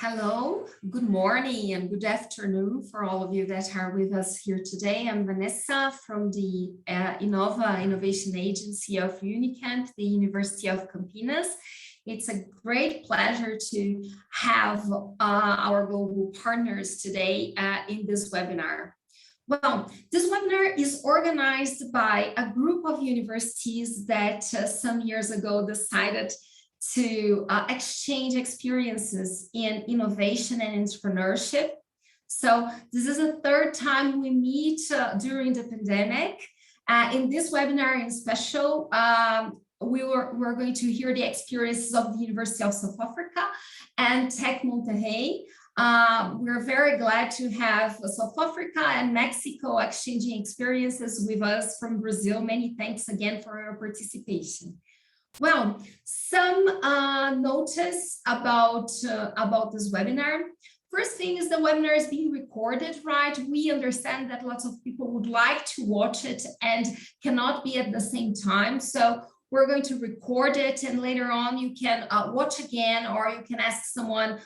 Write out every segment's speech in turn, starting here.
Hello, good morning and good afternoon for all of you that are with us here today. I'm Vanessa from the Innovation Agency of Unicamp, the University of Campinas. It's a great pleasure to have our global partners today in this webinar. Well, this webinar is organized by a group of universities that some years ago decided to exchange experiences in innovation and entrepreneurship. So this is the third time we meet during the pandemic. In this webinar in special, we're going to hear the experiences of the University of South Africa and Tec Monterrey. We're very glad to have South Africa and Mexico exchanging experiences with us from Brazil. Many thanks again for your participation. Well, some notice about this webinar. First thing is the webinar is being recorded, right? We understand that lots of people would like to watch it and cannot be at the same time. So we're going to record it, and later on you can watch again, or you can ask someone,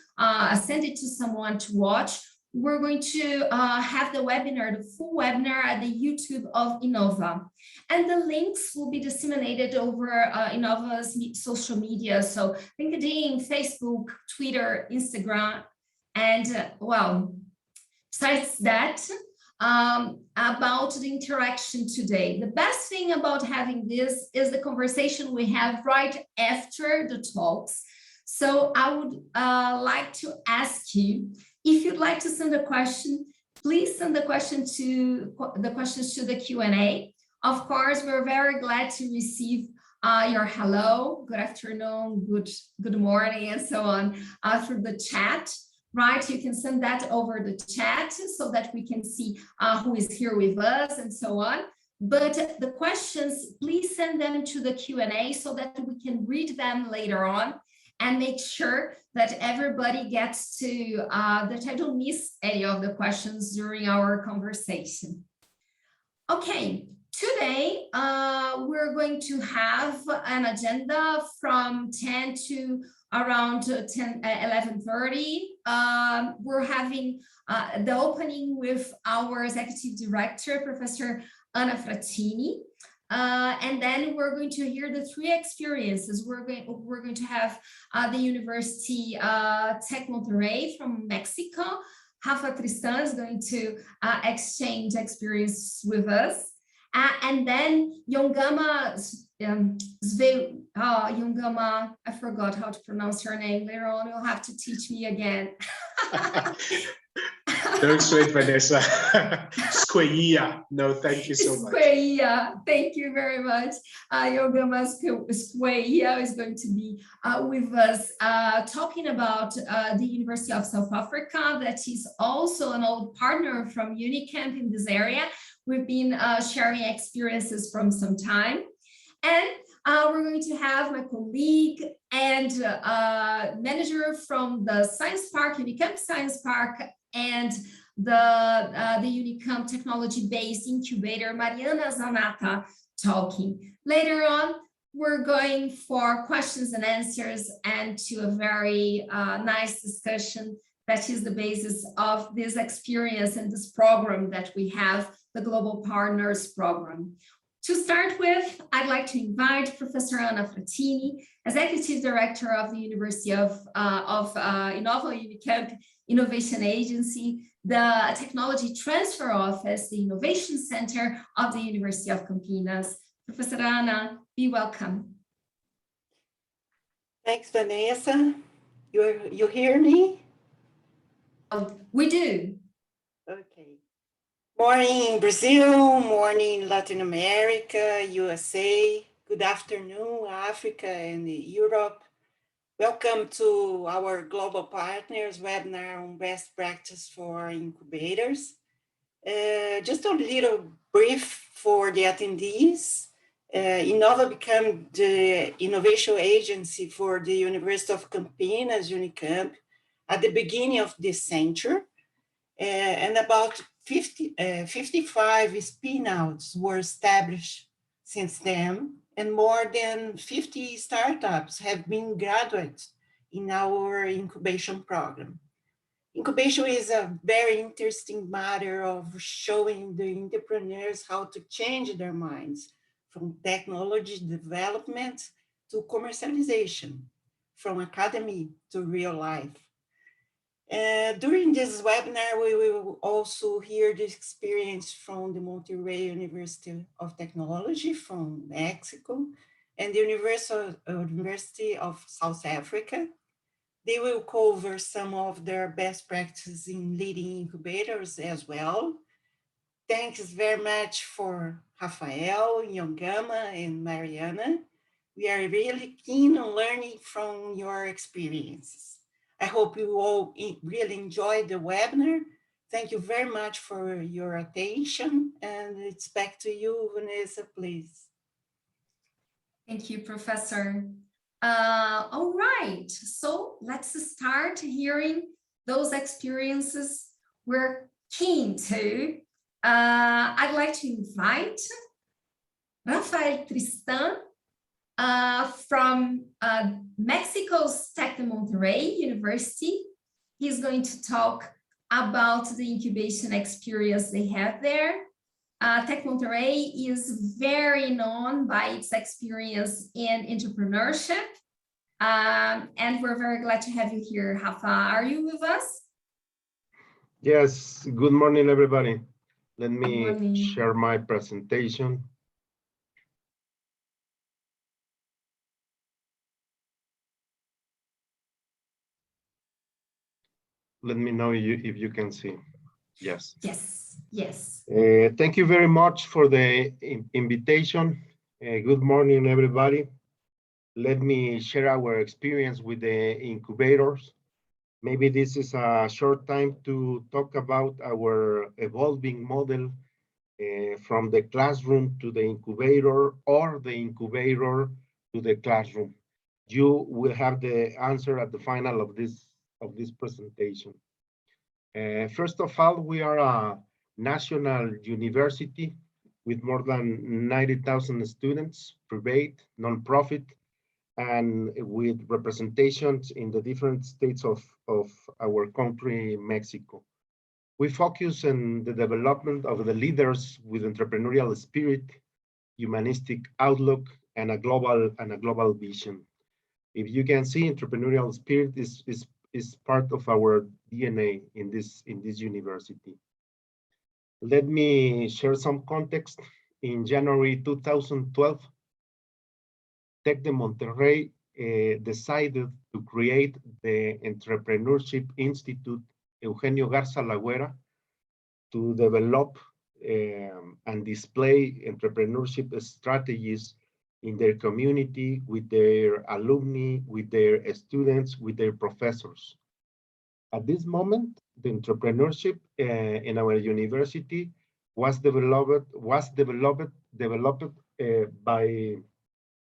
send it to someone to watch. We're going to have the webinar, the full webinar at the YouTube of Innova. And the links will be disseminated over Innova's social media. So LinkedIn, Facebook, Twitter, Instagram. And well, besides that, about the interaction today. The best thing about having this is the conversation we have right after the talks. So I would like to ask you, if you'd like to send a question, please send the questions to the Q&A. Of course, we're very glad to receive your hello, good afternoon, good morning, and so on through the chat, right? You can send that over the chat so that we can see who is here with us and so on. But the questions, please send them to the Q&A so that we can read them later on and make sure that everybody gets to, that I don't miss any of the questions during our conversation. Okay, today we're going to have an agenda from 10 to around 11:30. We're having the opening with our executive director, Professor Ana Frattini. And then we're going to hear the three experiences. We're going to have the University Tec Monterrey from Mexico. Rafa Tristan is going to exchange experience with us. And then Yongama, Yongama, I forgot how to pronounce her name. Later on, you'll have to teach me again. Don't sweat, Vanessa. Squeia. No, thank you so much. Squeia. Thank you very much. Yogama Squeia is going to be with us talking about the University of South Africa, that is also an old partner from Unicamp in this area. We've been sharing experiences from some time. And we're going to have my colleague and manager from the Science Park, Unicamp Science Park, and the Unicamp technology-based incubator, Mariana Zanata, talking. Later on, we're going for questions and answers and to a very nice discussion that is the basis of this experience and this program that we have, the Global Partners Program. To start with, I'd like to invite Professor Ana Frattini, Executive Director of the University of Innova Unicamp Innovation Agency, the Technology Transfer Office, the Innovation Center of the University of Campinas. Professor Ana, be welcome. Thanks, Vanessa. You hear me? We do. Okay. Morning, Brazil, morning, Latin America, USA, good afternoon, Africa and Europe. Welcome to our Global Partners webinar on best practice for incubators. Just a little brief for the attendees. Innova became the innovation agency for the University of Campinas, Unicamp, at the beginning of this century. And about 55 spin-outs were established since then, and more than 50 startups have been graduates in our incubation program. Incubation is a very interesting matter of showing the entrepreneurs how to change their minds from technology development to commercialization, from academy to real life. During this webinar, we will also hear the experience from the Monterrey University of Technology from Mexico and the University of South Africa. They will cover some of their best practices in leading incubators as well. Thanks very much for Rafael, Yongama, and Mariana. We are really keen on learning from your experiences. I hope you all really enjoyed the webinar. Thank you very much for your attention, and it's back to you, Vanessa, please. Thank you, Professor. All right, so let's start hearing those experiences we're keen to. I'd like to invite Rafael Tristan from Mexico's Tec de Monterrey University. He's going to talk about the incubation experience they have there. Tec Monterrey is very known by its experience in entrepreneurship. And we're very glad to have you here, Rafa. Are you with us? Yes, good morning, everybody. Let me share my presentation. Let me know if you can see. Yes. Yes, yes. Thank you very much for the invitation. Good morning, everybody. Let me share our experience with the incubators. Maybe this is a short time to talk about our evolving model from the classroom to the incubator or the incubator to the classroom. You will have the answer at the final of this presentation. First of all, we are a national university with more than 90,000 students, private, non-profit, and with representations in the different states of our country, Mexico. We focus on the development of the leaders with entrepreneurial spirit, humanistic outlook, and a global vision. If you can see, entrepreneurial spirit is part of our DNA in this university. Let me share some context. In January 2012, Tec de Monterrey decided to create the Entrepreneurship Institute, Eugenio Garza Lagüera, to develop and display entrepreneurship strategies in their community, with their alumni, with their students, with their professors. At this moment, the entrepreneurship in our university was developed by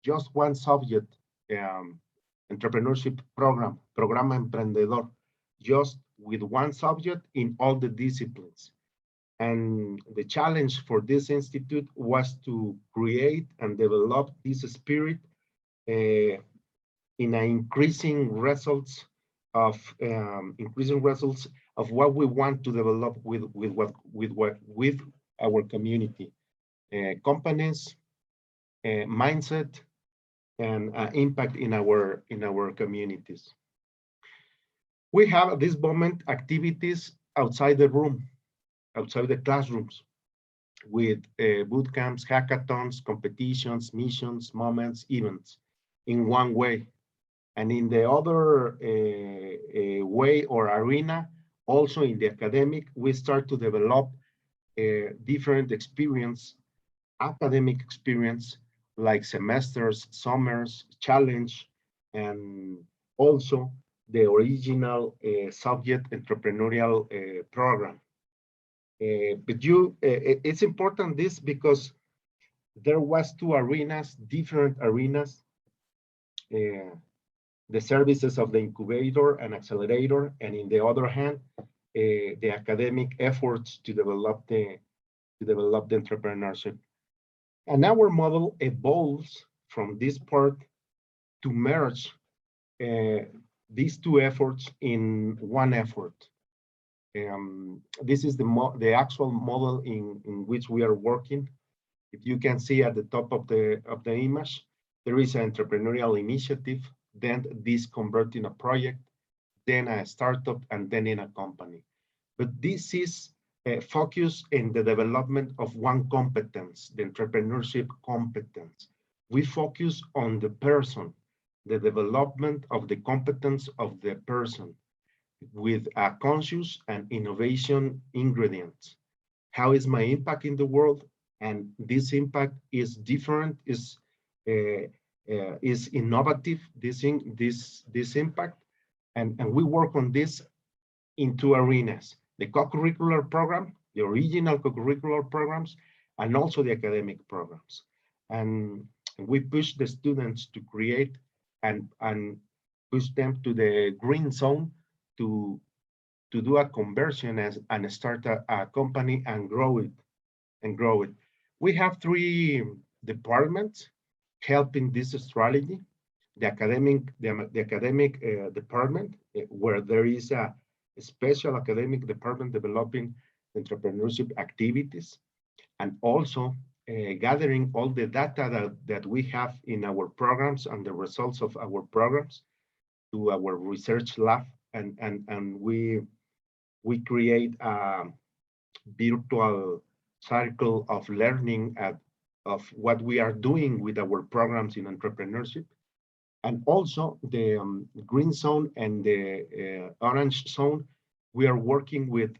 just one subject, entrepreneurship program, Programa Emprendedor, just with one subject in all the disciplines. And the challenge for this institute was to create and develop this spirit in an increasing results of what we want to develop with our community, companies, mindset, and impact in our communities. We have at this moment activities outside the room, outside the classrooms, with boot camps, hackathons, competitions, missions, moments, events, in one way. And in the other way or arena, also in the academic, we start to develop different academic experience, like semesters, summers, challenge, and also the original subject entrepreneurial program. But it's important this because there was two arenas, different arenas, the services of the incubator and accelerator, and in the other hand, the academic efforts to develop the entrepreneurship. And our model evolves from this part to merge these two efforts in one effort, This is the actual model in which we are working. If you can see at the top of the image, there is an entrepreneurial initiative, then this convert in a project, then a startup, and then in a company. But this is focused in the development of one competence, the entrepreneurship competence. We focus on the person, the development of the competence of the person with a conscious and innovation ingredients. How is my impact in the world? And this impact is different, is innovative, this impact. And we work on this in two arenas, the co-curricular program, the original co-curricular programs, and also the academic programs. And we push the students to create and push them to the green zone to do a conversion and start a company and grow it. We have three departments helping this strategy. The academic department, where there is a special academic department developing entrepreneurship activities, and also gathering all the data that we have in our programs and the results of our programs to our research lab, and we create a virtual circle of learning of what we are doing with our programs in entrepreneurship. And also the green zone and the orange zone, we are working with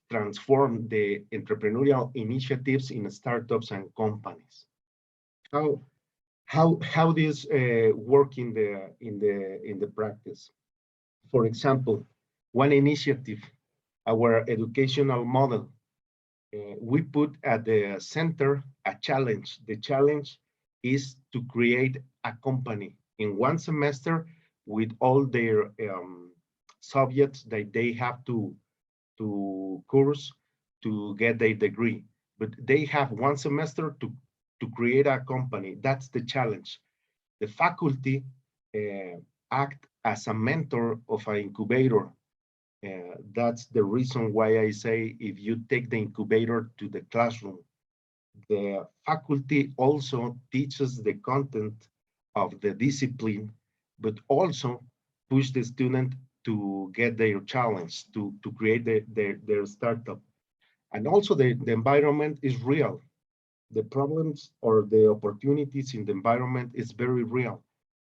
transform the entrepreneurial initiatives in startups and companies. How this work in the practice? For example, one initiative, our educational model, we put at the center a challenge. The challenge is to create a company in one semester with all their subjects that they have to course to get their degree. But they have one semester to create a company. That's the challenge. The faculty act as a mentor of an incubator. That's the reason why I say if you take the incubator to the classroom, the faculty also teaches the content of the discipline, but also push the student to get their challenge, to create their startup. And also the environment is real. The problems or the opportunities in the environment is very real.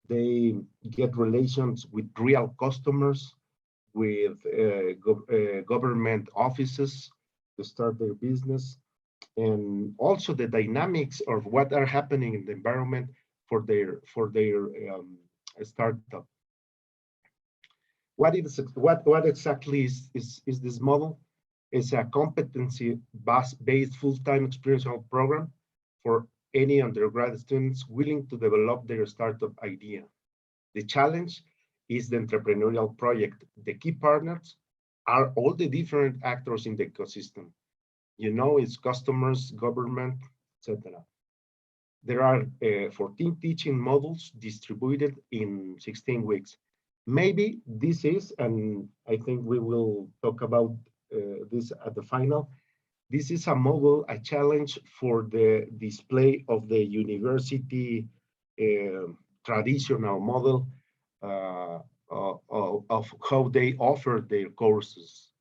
They get relations with real customers, with government offices to start their business, and also the dynamics of what are happening in the environment for their startup. What exactly is this model? It's a competency-based full-time experiential program for any undergrad students willing to develop their startup idea. The challenge is the entrepreneurial project. The key partners are all the different actors in the ecosystem. You know, it's customers, government, etc. There are 14 teaching modules distributed in 16 weeks. Maybe this is, and I think we will talk about this at the final, this is a model, a challenge for the display of the university traditional model of how they offer their courses.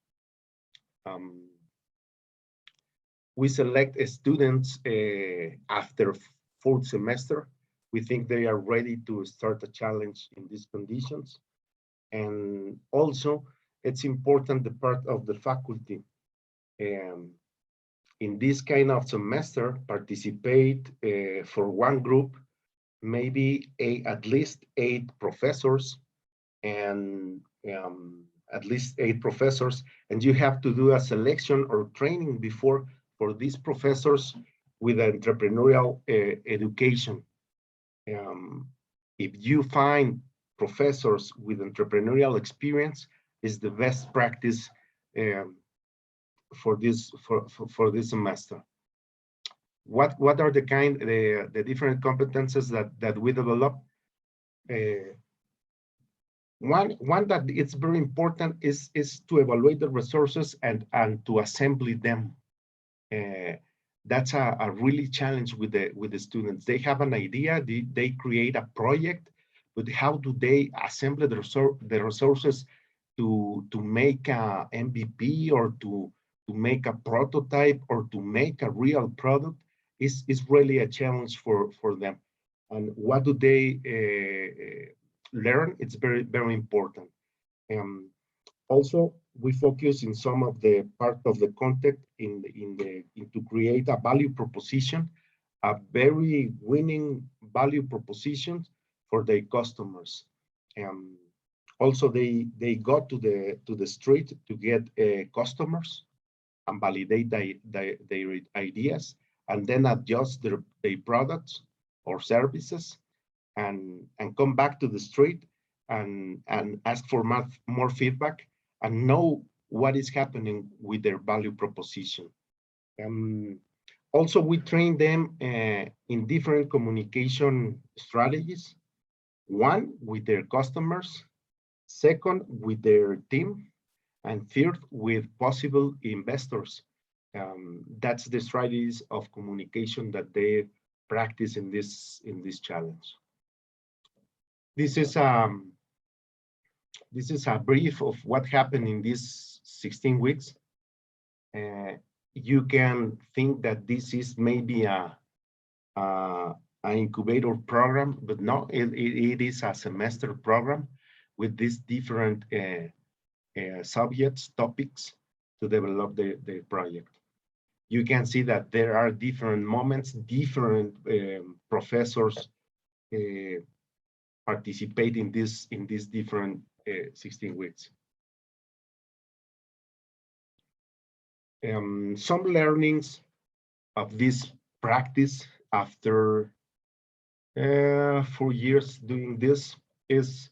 We select students after fourth semester. We think they are ready to start a challenge in these conditions. And also, it's important the part of the faculty. In this kind of semester, participate for one group, maybe at least 8 professors, and at least 8 professors, and you have to do a selection or training before for these professors with entrepreneurial education. If you find professors with entrepreneurial experience, is the best practice for this semester. What are the different competences that we develop? One that it's very important is to evaluate the resources and to assemble them. That's a really challenge with the students. They have an idea, they create a project, but how do they assemble the resources to make a MVP or to make a prototype or to make a real product is really a challenge for them. And what do they learn? It's very important. Also, we focus in some of the part of the content to create a value proposition, a very winning value proposition for their customers. Also, they go to the street to get customers and validate their ideas, and then adjust their products or services, and come back to the street and ask for more feedback and know what is happening with their value proposition. Also, we train them in different communication strategies. One, with their customers. Second, with their team. And third, with possible investors. That's the strategies of communication that they practice in this challenge. This is a brief of what happened in these 16 weeks. You can think that this is maybe an incubator program, but no, it is a semester program with these different subjects, topics to develop the project. You can see that there are different moments, different professors participate in these different 16 weeks. Some learnings of this practice after 4 years doing this is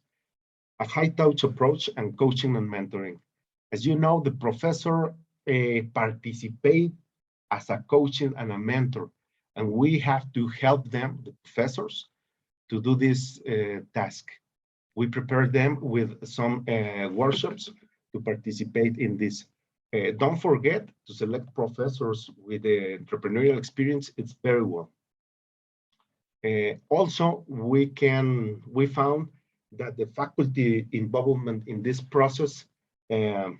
a high touch approach and coaching and mentoring. As you know, the professor participate as a coaching and a mentor, and we have to help them, the professors, to do this task. We prepare them with some workshops to participate in this. Don't forget to select professors with entrepreneurial experience. It's very well. Also, we found that the faculty involvement in this process is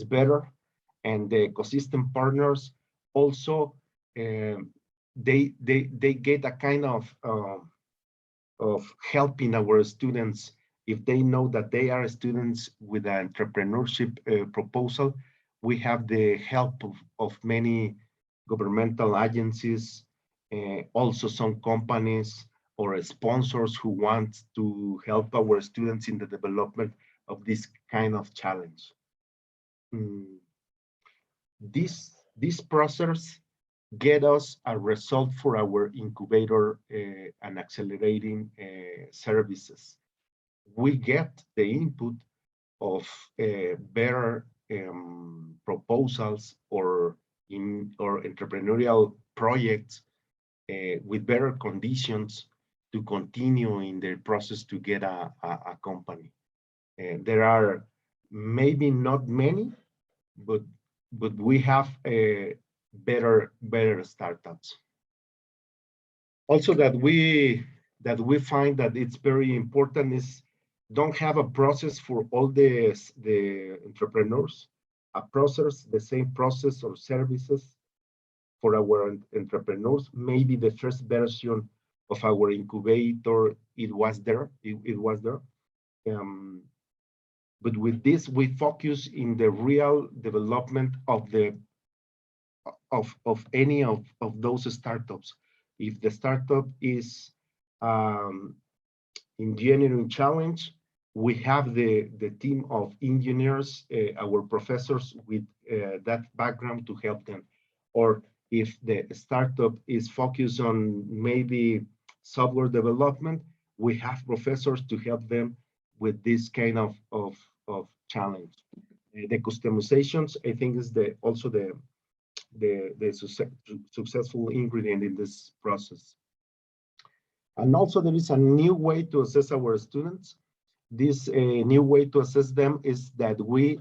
better, and the ecosystem partners also they get a kind of helping our students. If they know that they are students with an entrepreneurship proposal, we have the help of many governmental agencies, also some companies or sponsors who want to help our students in the development of this kind of challenge. This process get us a result for our incubator and accelerating services. We get the input of better proposals or entrepreneurial projects with better conditions to continue in the process to get a company. There are maybe not many, but we have better startups. Also, that we find that it's very important is don't have a process for all the entrepreneurs, a process, the same process or services for our entrepreneurs. Maybe the first version of our incubator, it was there. But with this, we focus in the real development of any of those startups. If the startup is engineering challenge, we have the team of engineers, our professors with that background to help them. Or if the startup is focused on maybe software development, we have professors to help them with this kind of challenge. The customizations, I think, is also the successful ingredient in this process. And also there is a new way to assess our students. This new way to assess them is that we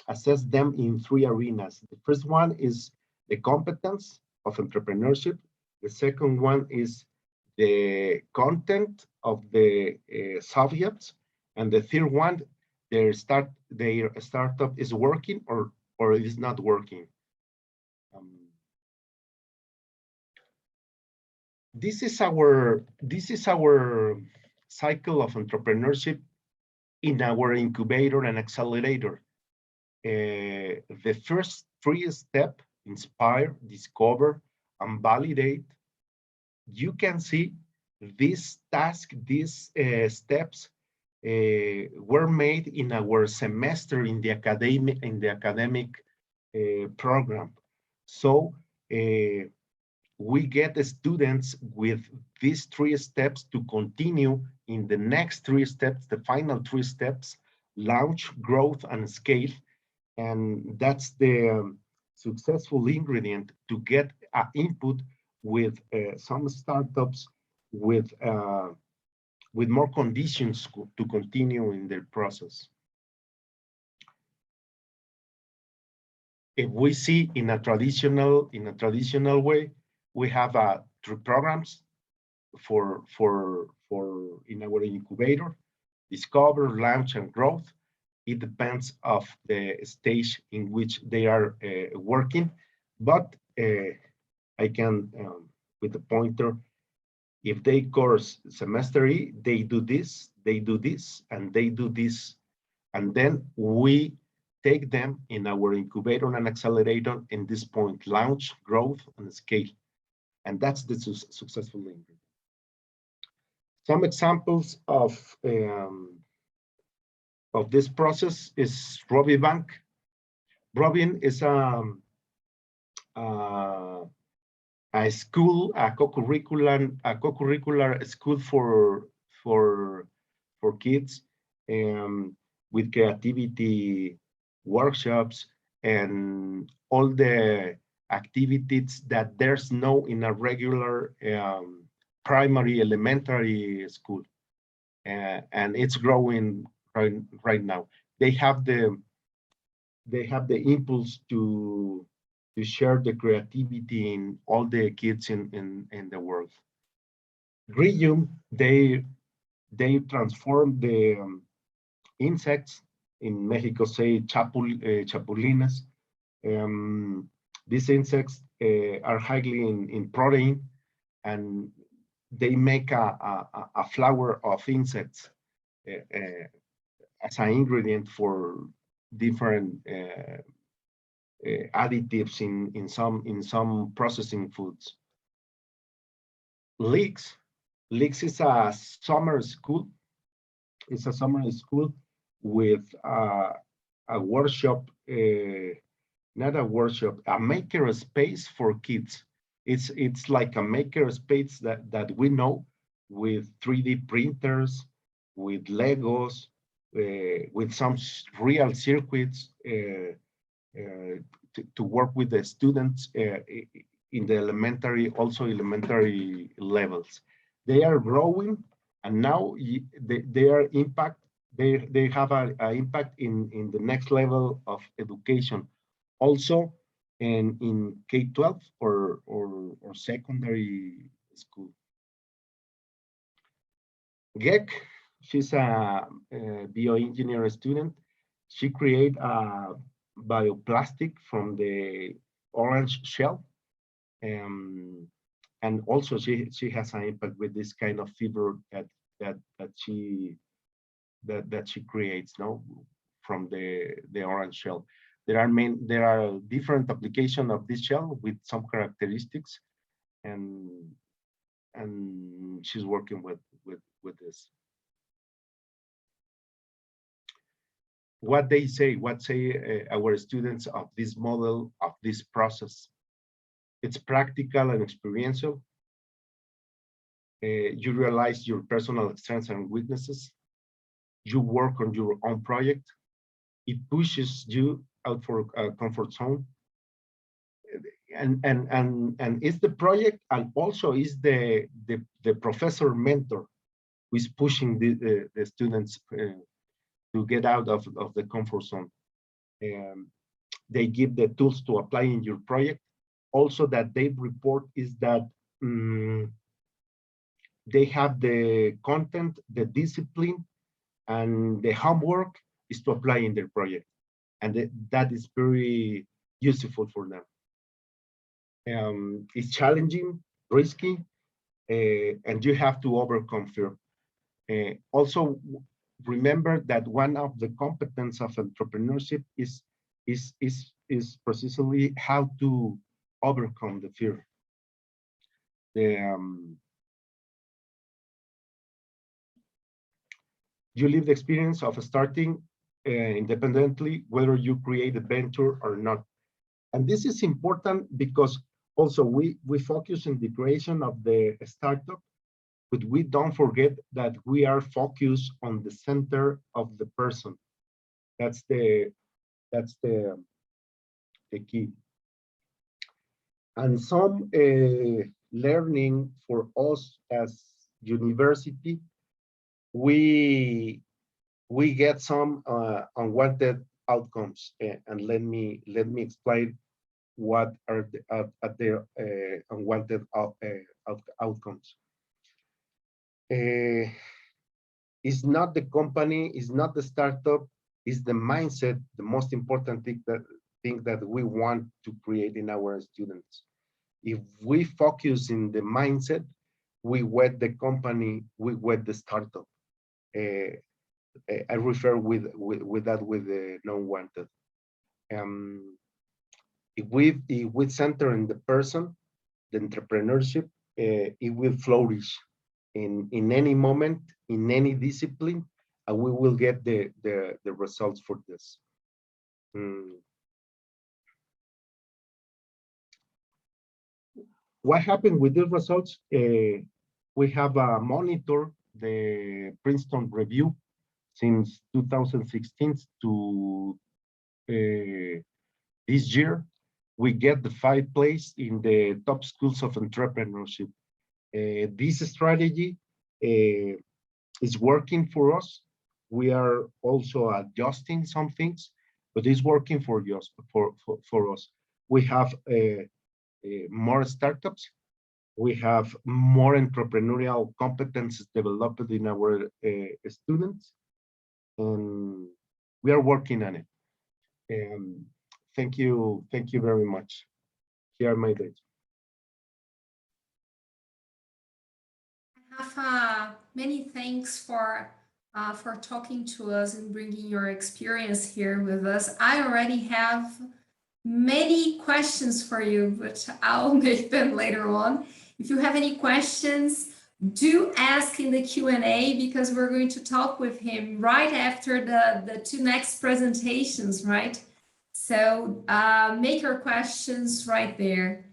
assess them in 3 arenas. The first one is the competence of entrepreneurship. The second one is the content of the subjects. And the third one, their startup is working or it is not working. This is our cycle of entrepreneurship in our incubator and accelerator. The first 3 steps, inspire, discover, and validate. You can see this task, these steps were made in our semester in the academic program. So we get the students with these 3 steps to continue in the next 3 steps, the final 3 steps: launch, growth, and scale. And that's the successful ingredient to get input with some startups with more conditions to continue in their process. If we see in a traditional way, we have 3 programs for in our incubator: discover, launch, and growth. It depends of the stage in which they are working, but I can, with the pointer, if they course semester E, they do this, and they do this. And then we take them in our incubator and accelerator in this point: launch, growth, and scale. And that's the successful ingredient. Some examples of this process is Robbie Bank. Robin is a school, a co-curricular school for kids, with creativity workshops and all the activities that there's no in a regular primary elementary school, and it's growing right now. They have the impulse to share the creativity in all the kids in the world. Grium, they transform the insects. In Mexico, say chapulines. These insects are highly in protein, and they make a flower of insects as an ingredient for different additives in some processing foods. Leaks is a summer school. It's a summer school with a workshop, not a workshop, a maker space for kids. It's like a maker space that we know, with 3D printers, with Legos, with some real circuits to work with the students in the elementary levels. They are growing, and now they are impact. They have an impact in the next level of education, also in K-12 or secondary school. Gek, she's a bioengineer student. She created a bioplastic from the orange shell, and also she has an impact with this kind of fiber that she creates, no, from the orange shell. There are different applications of this shell with some characteristics, and she's working with this. What say our students of this model, of this process? It's practical and experiential. You realize your personal strengths and weaknesses. You work on your own project. It pushes you out for a comfort zone. and it's the project, and also is the professor mentor who is pushing the students to get out of the comfort zone. They give the tools to apply in your project. Also, that they report is that they have the content, the discipline, and the homework is to apply in their project, and that is very useful for them. It's challenging, risky, and you have to overcome fear. Also, remember that one of the competence of entrepreneurship is precisely how to overcome the fear. You live the experience of starting independently, whether you create a venture or not. And this is important because also we focus on the creation of the startup, but we don't forget that we are focused on the center of the person. That's the key. And some learning for us as university, we get some unwanted outcomes, and let me explain what are the unwanted outcomes. It's not the company, it's not the startup, it's the mindset, the most important thing that we want to create in our students. If we focus in the mindset, we wet the company, we wet the startup. I refer with the non-wanted. If we center in the person, the entrepreneurship, it will flourish in any moment, in any discipline, and we will get the results for this. What happened with the results? We have monitored the Princeton review since 2016 to this year. We get the 5th place in the top schools of entrepreneurship. This strategy is working for us. We are also adjusting some things, but it's working for us. We have more startups. We have more entrepreneurial competences developed in our students, and we are working on it. Thank you very much. Here are my dates. I have many thanks for talking to us and bringing your experience here with us. I already have many questions for you, but I'll make them later on. If you have any questions, do ask in the Q&A, because we're going to talk with him right after the 2 next presentations, right? So make your questions right there.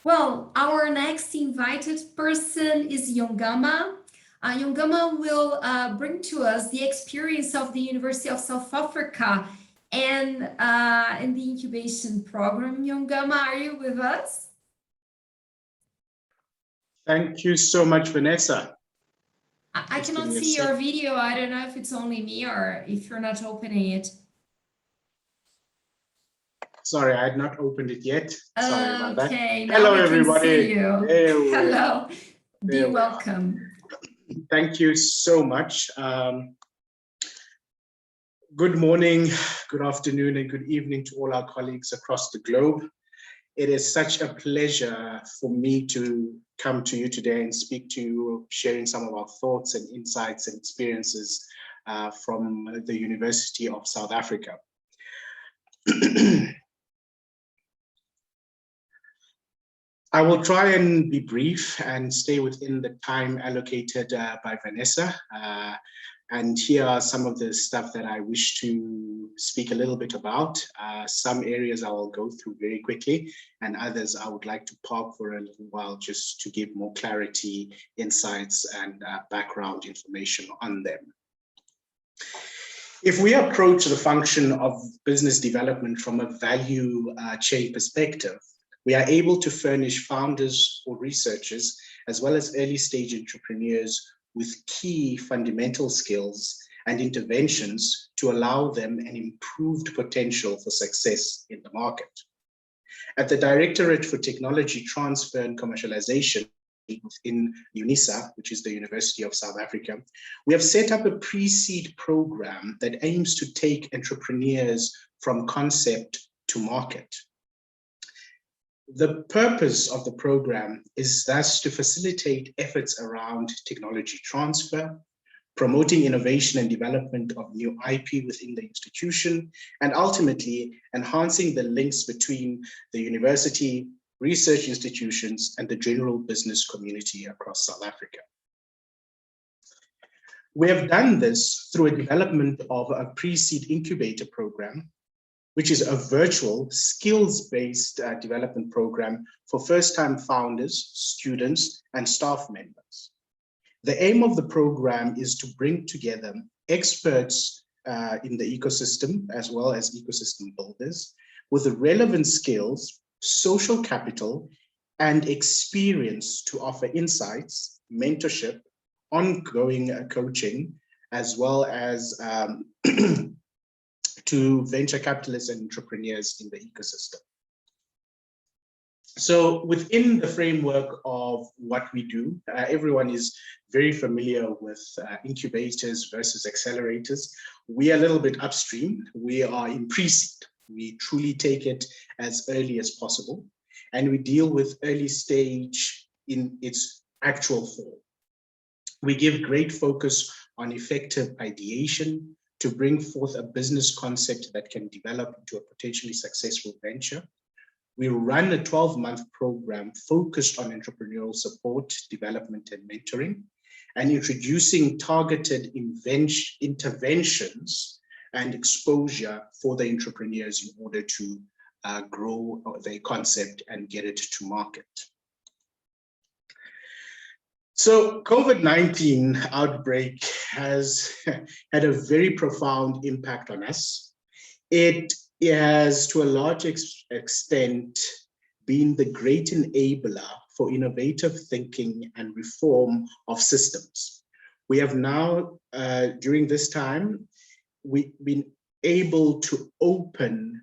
Well, our next invited person is Yongama. Yongama will bring to us the experience of the University of South Africa and the incubation program. Yongama, are you with us? Thank you so much, Vanessa. I cannot see your video. I don't know if it's only me or if you're not opening it. Sorry, I had not opened it yet. Sorry about that. Okay, hello, now we everybody. can see you. Hello. Be welcome. Thank you so much. Good morning, good afternoon, and good evening to all our colleagues across the globe. It is such a pleasure for me to come to you today and speak to you, sharing some of our thoughts and insights and experiences from the University of South Africa. I will try and be brief and stay within the time allocated by Vanessa. And here are some of the stuff that I wish to speak a little bit about. Some areas I will go through very quickly, and others I would like to park for a little while just to give more clarity, insights, and background information on them. If we approach the function of business development from a value chain perspective, we are able to furnish founders or researchers, as well as early stage entrepreneurs, with key fundamental skills and interventions to allow them an improved potential for success in the market. At the Directorate for Technology Transfer and Commercialization in UNISA, which is the University of South Africa, we have set up a pre-seed program that aims to take entrepreneurs from concept to market. The purpose of the program is thus to facilitate efforts around technology transfer, promoting innovation and development of new IP within the institution, and ultimately enhancing the links between the university, research institutions, and the general business community across South Africa. We have done this through a development of a pre-seed incubator program, which is a virtual skills-based development program for first-time founders, students, and staff members. The aim of the program is to bring together experts in the ecosystem, as well as ecosystem builders, with the relevant skills, social capital, and experience to offer insights, mentorship, ongoing coaching, as well as to venture capitalists and entrepreneurs in the ecosystem. So within the framework of what we do, everyone is very familiar with incubators versus accelerators. We are a little bit upstream. We are in pre-seed. We truly take it as early as possible, and we deal with early stage in its actual form. We give great focus on effective ideation to bring forth a business concept that can develop into a potentially successful venture. We run a 12-month program focused on entrepreneurial support, development, and mentoring, and introducing targeted interventions and exposure for the entrepreneurs in order to grow their concept and get it to market. So COVID-19 outbreak has had a very profound impact on us. It has, to a large extent, been the great enabler for innovative thinking and reform of systems. We have now, during this time, we've been able to open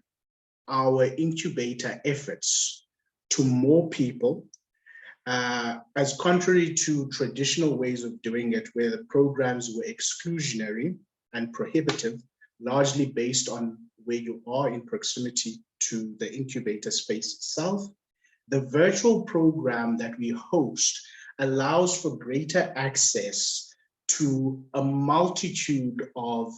our incubator efforts to more people, as contrary to traditional ways of doing it, where the programs were exclusionary and prohibitive, largely based on where you are in proximity to the incubator space itself. The virtual program that we host allows for greater access to a multitude of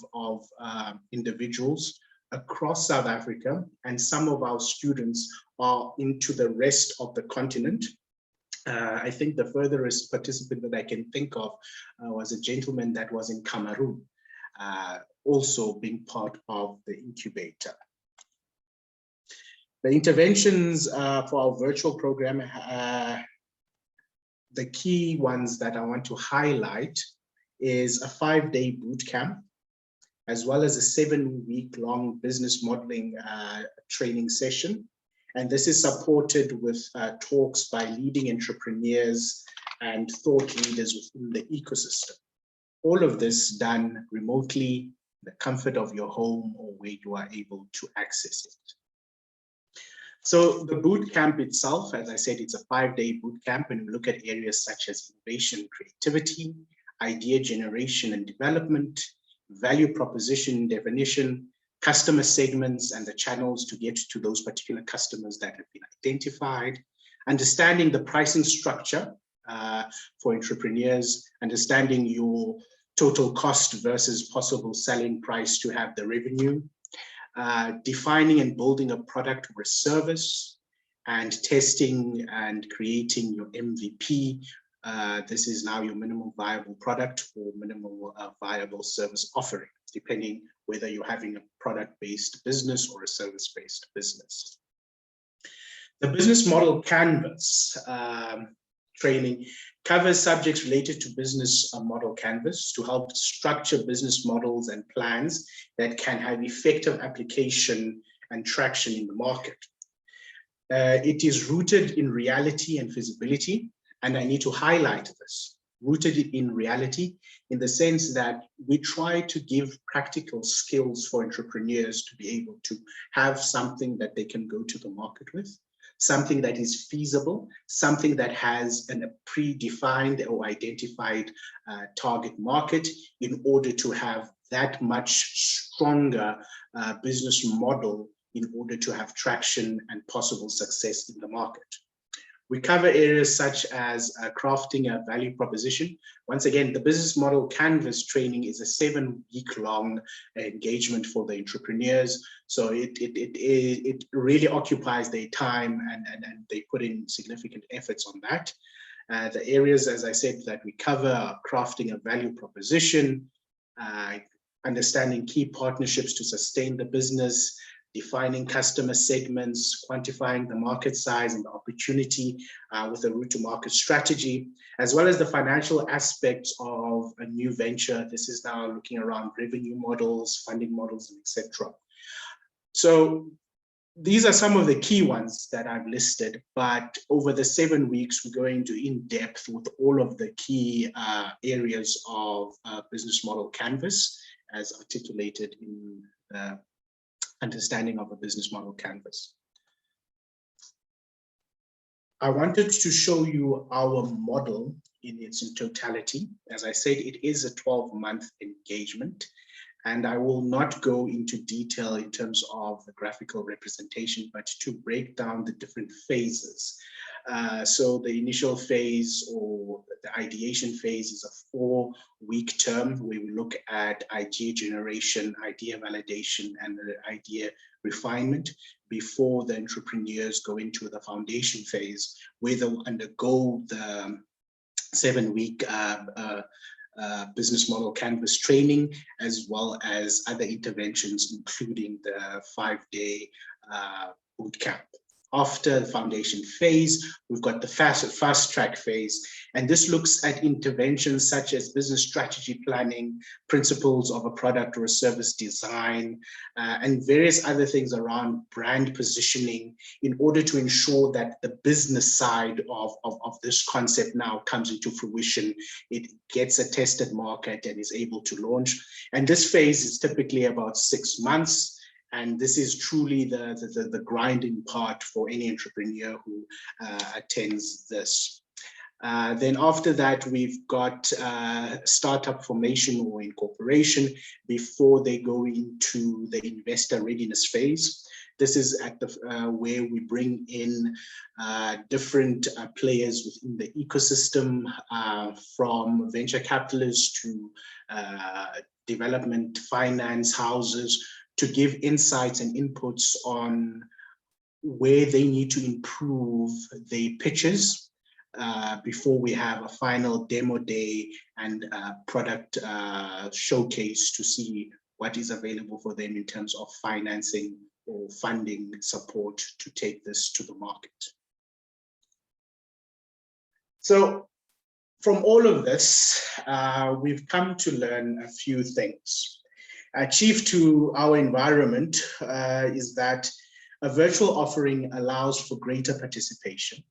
individuals across South Africa, and some of our students are into the rest of the continent. I think the furthest participant that I can think of was a gentleman that was in Cameroon, also being part of the incubator. The interventions for our virtual program, the key ones that I want to highlight is a 5-day boot camp, as well as a 7-week-long business modeling training session. And this is supported with talks by leading entrepreneurs and thought leaders within the ecosystem. All of this done remotely, the comfort of your home or where you are able to access it. So the boot camp itself, as I said, it's a 5-day boot camp, and we look at areas such as innovation, creativity, idea generation and development, value proposition definition, customer segments and the channels to get to those particular customers that have been identified, understanding the pricing structure for entrepreneurs, understanding your total cost versus possible selling price to have the revenue, defining and building a product or a service, and testing and creating your MVP. This is now your minimum viable product or minimum viable service offering, depending whether you're having a product-based business or a service-based business. The business model canvas training covers subjects related to business model canvas to help structure business models and plans that can have effective application and traction in the market. It is rooted in reality and feasibility, and I need to highlight this. Rooted in reality, in the sense that we try to give practical skills for entrepreneurs to be able to have something that they can go to the market with, something that is feasible, something that has a predefined or identified target market, in order to have that much stronger business model in order to have traction and possible success in the market. We cover areas such as crafting a value proposition. Once again, the business model canvas training is a 7-week-long engagement for the entrepreneurs. So it really occupies their time, and they put in significant efforts on that. The areas, as I said, that we cover are crafting a value proposition, understanding key partnerships to sustain the business, defining customer segments, quantifying the market size and the opportunity with a route to market strategy, as well as the financial aspects of a new venture. This is now looking around revenue models, funding models, etc. So these are some of the key ones that I've listed, but over the 7 weeks, we're going to in depth with all of the key areas of business model canvas, as articulated in the understanding of a business model canvas. I wanted to show you our model in its totality. As I said, it is a 12-month engagement, and I will not go into detail in terms of the graphical representation, but to break down the different phases. So the initial phase, or the ideation phase, is a 4-week term where we look at idea generation, idea validation, and the idea refinement before the entrepreneurs go into the foundation phase, where they'll undergo the 7-week business model canvas training, as well as other interventions, including the 5-day boot camp. After the foundation phase, we've got the fast track phase, and this looks at interventions such as business strategy planning, principles of a product or a service design, and various other things around brand positioning, in order to ensure that the business side of this concept now comes into fruition. It gets a tested market and is able to launch. And this phase is typically about 6 months. And this is truly the grinding part for any entrepreneur who attends this. Then after that, we've got startup formation or incorporation before they go into the investor readiness phase. This is at the where we bring in different players within the ecosystem, from venture capitalists to development finance houses, to give insights and inputs on where they need to improve their pitches before we have a final demo day and product showcase to see what is available for them in terms of financing or funding support to take this to the market. So from all of this, we've come to learn a few things. Chief to our environment is that a virtual offering allows for greater participation.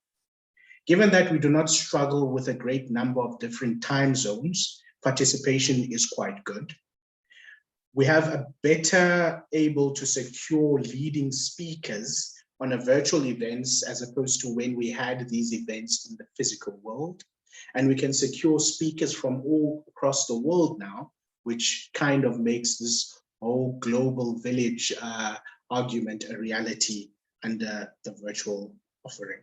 Given that we do not struggle with a great number of different time zones, participation is quite good. We have a better able to secure leading speakers on a virtual events, as opposed to when we had these events in the physical world. And we can secure speakers from all across the world now, which kind of makes this whole global village argument a reality under the virtual offering.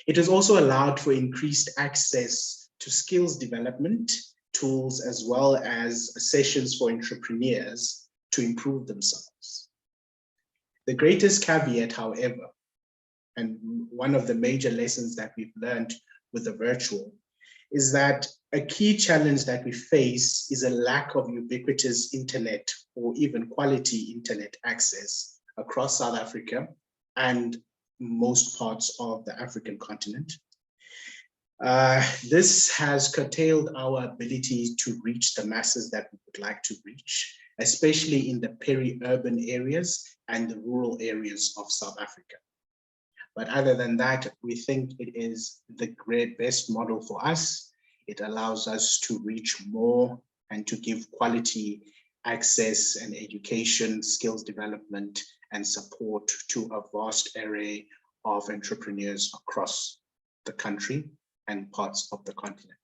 It has also allowed for increased access to skills development tools, as well as sessions for entrepreneurs to improve themselves. The greatest caveat, however, and one of the major lessons that we've learned with the virtual, is that a key challenge that we face is a lack of ubiquitous internet or even quality internet access across South Africa and most parts of the African continent. This has curtailed our ability to reach the masses that we would like to reach, especially in the peri-urban areas and the rural areas of South Africa. But other than that, we think it is the best model for us. It allows us to reach more and to give quality access and education, skills development, and support to a vast array of entrepreneurs across the country and parts of the continent.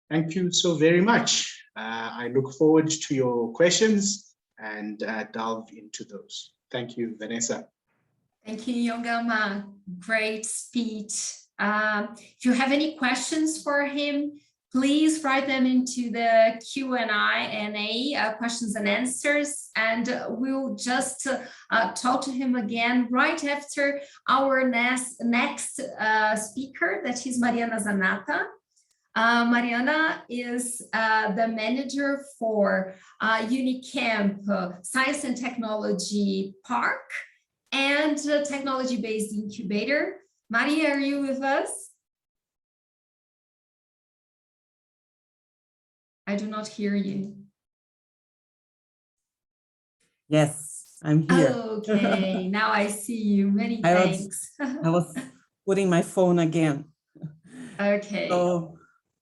Thank you so very much. I look forward to your questions and delve into those. Thank you, Vanessa. Thank you, Yongama. Great speech. If you have any questions for him, please write them into the Q&A, questions and answers, and we'll just talk to him again right after our next speaker, that is Mariana Zanata. Mariana is the manager for Unicamp Science and Technology Park and technology-based incubator. Maria, are you with us? I do not hear you. Yes, I'm here. Okay, now I see you. Many thanks. I was putting my phone again. Okay. So,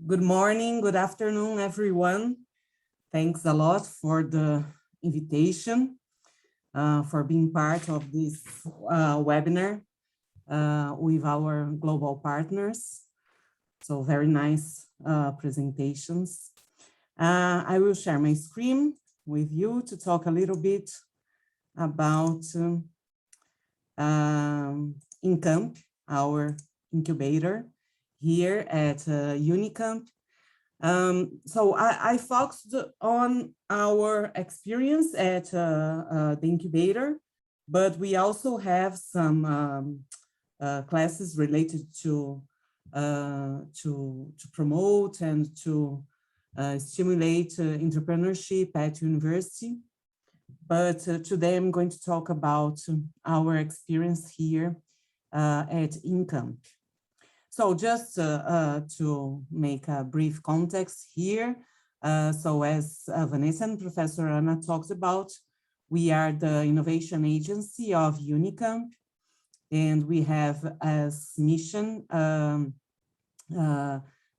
good morning, good afternoon, everyone. Thanks a lot for the invitation, for being part of this webinar with our global partners. So very nice presentations. I will share my screen with you to talk a little bit about Incamp, our incubator here at Unicamp. So I focused on our experience at the incubator, but we also have some classes related to promote and to stimulate entrepreneurship at university. But today I'm going to talk about our experience here at Incamp. So just to make a brief context here, so as Vanessa and Professor Anna talked about, we are the innovation agency of Unicamp, and we have as mission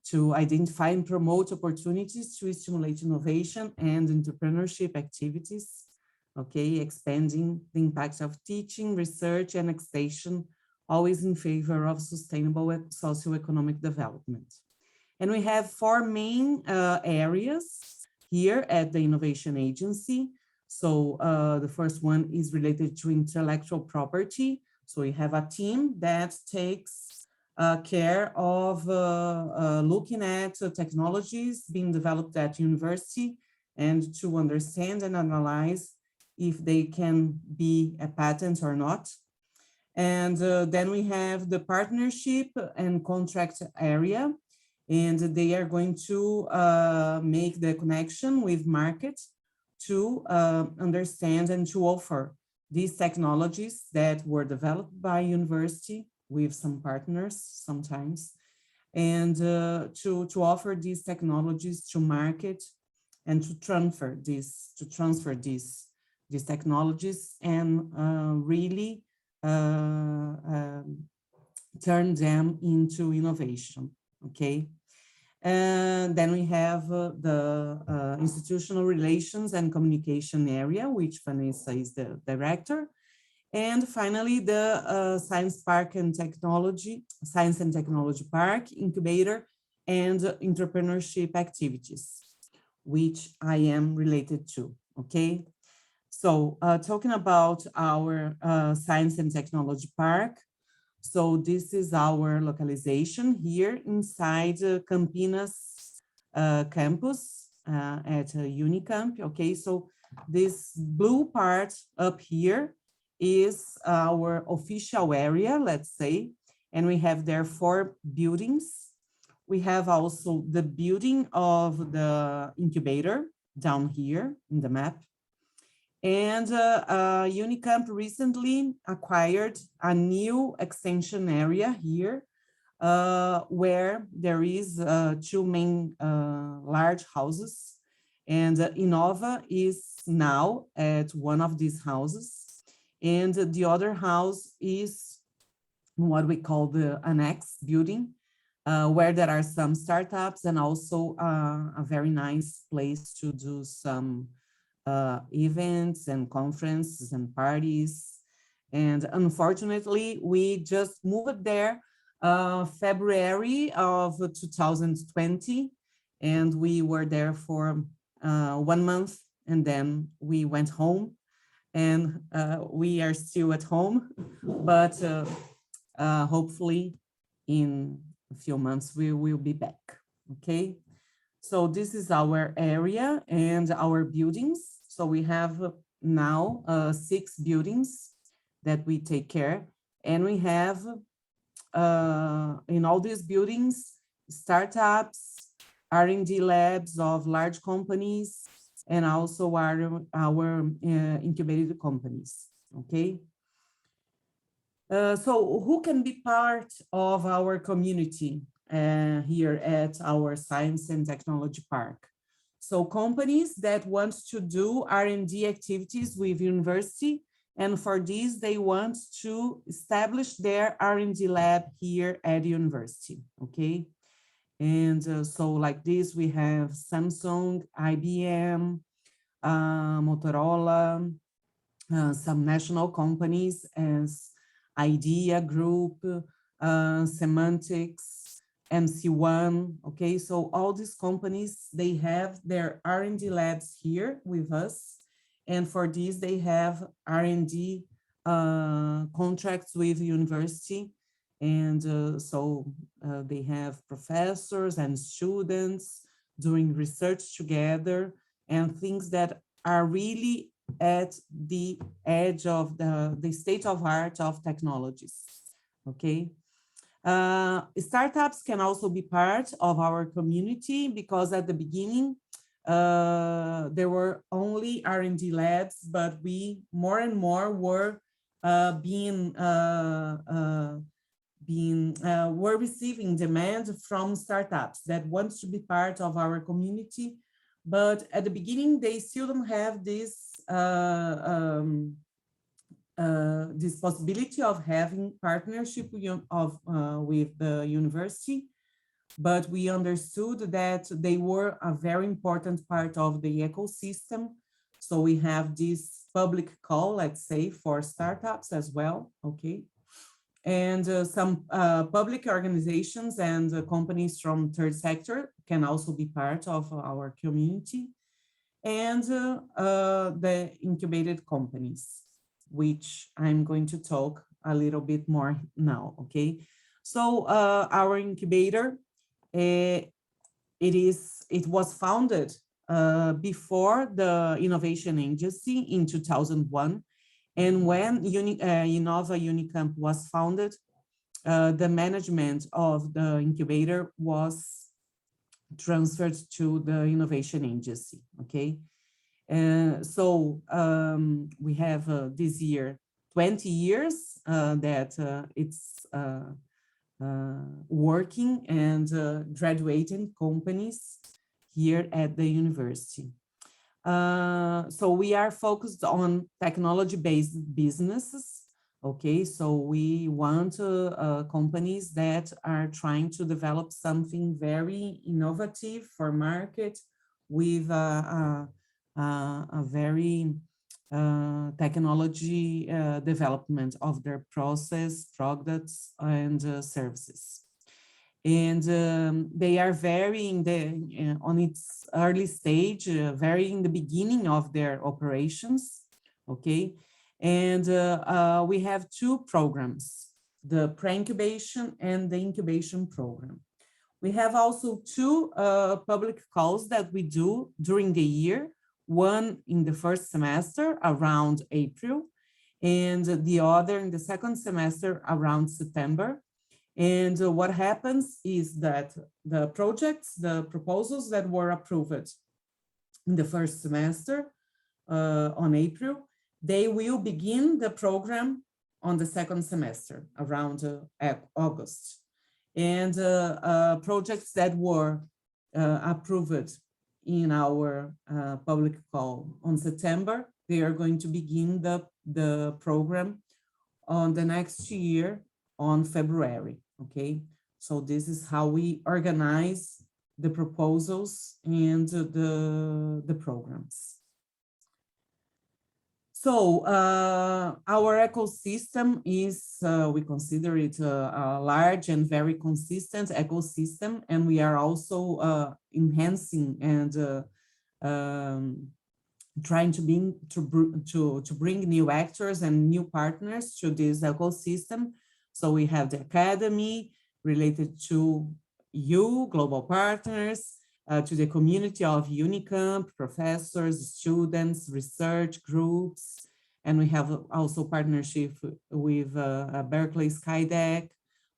to identify and promote opportunities to stimulate innovation and entrepreneurship activities, okay, expanding the impact of teaching, research, and extension, always in favor of sustainable socioeconomic development. And we have four main areas here at the Innovation Agency. So the first one is related to intellectual property. So we have a team that takes care of looking at technologies being developed at university and to understand and analyze if they can be a patent or not. And then we have the partnership and contract area, and they are going to make the connection with market to understand and to offer these technologies that were developed by university with some partners sometimes, and to offer these technologies to market and to transfer these technologies and really turn them into innovation, okay? And then we have the institutional relations and communication area, which Vanessa is the director. And finally, the Science and Technology Park, Incubator, and Entrepreneurship Activities, which I am related to, okay? So talking about our Science and Technology Park, so this is our localization here inside Campinas campus at Unicamp, okay? So this blue part up here is our official area, let's say, and we have there 4 buildings. We have also the building of the incubator down here in the map. And Unicamp recently acquired a new extension area here where there is 2 main large houses, and Innova is now at one of these houses, and the other house is what we call the annex building, where there are some startups and also a very nice place to do some events and conferences and parties. And unfortunately, we just moved there February of 2020, and we were there for 1 month, and then we went home, and we are still at home, but hopefully in a few months we will be back. Okay, so this is our area and our buildings. So we have now 6 buildings that we take care, and we have in all these buildings startups, R&D labs of large companies, and also our incubated companies. Okay. So who can be part of our community here at our Science and Technology Park? So companies that want to do R&D activities with university, and for this they want to establish their R&D lab here at the university, okay? And so like this, we have Samsung, IBM, Motorola, some national companies as Idea Group, Semantics, MC1, okay? So all these companies, they have their R&D labs here with us. And for this, they have R&D contracts with the university. And so they have professors and students doing research together and things that are really at the edge of the state of art of technologies, okay? Startups can also be part of our community because at the beginning, there were only R&D labs, but we more and more were receiving demand from startups that want to be part of our community. But at the beginning, they still don't have this this possibility of having partnership with the university. But we understood that they were a very important part of the ecosystem. So we have this public call, let's say, for startups as well, okay? And some public organizations and companies from third sector can also be part of our community. And the incubated companies, which I'm going to talk a little bit more now, okay? So our incubator, it was founded before the Innovation Agency in 2001. And when Innova Unicamp was founded, the management of the incubator was transferred to the Innovation Agency, okay? So we have this year 20 years that it's working and graduating companies here at the university. So we are focused on technology-based businesses, okay? So we want companies that are trying to develop something very innovative for market with a very technology development of their process, products, and services. And they are very on its early stage, very in the beginning of their operations, okay? And we have 2 programs, the pre-incubation and the incubation program. We have also 2 public calls that we do during the year, one in the first semester around April, and the other in the second semester around September. And what happens is that the projects, the proposals that were approved in the first semester on April, they will begin the program on the second semester around August. And projects that were approved in our public call on September, they are going to begin the program on the next year on February, okay? So this is how we organize the proposals and the programs. So our ecosystem is, we consider it a large and very consistent ecosystem, and we are also enhancing and trying to bring new actors and new partners to this ecosystem. So we have the academy related to you, global partners, to the community of Unicamp, professors, students, research groups, and we have also partnership with Berkeley Skydeck,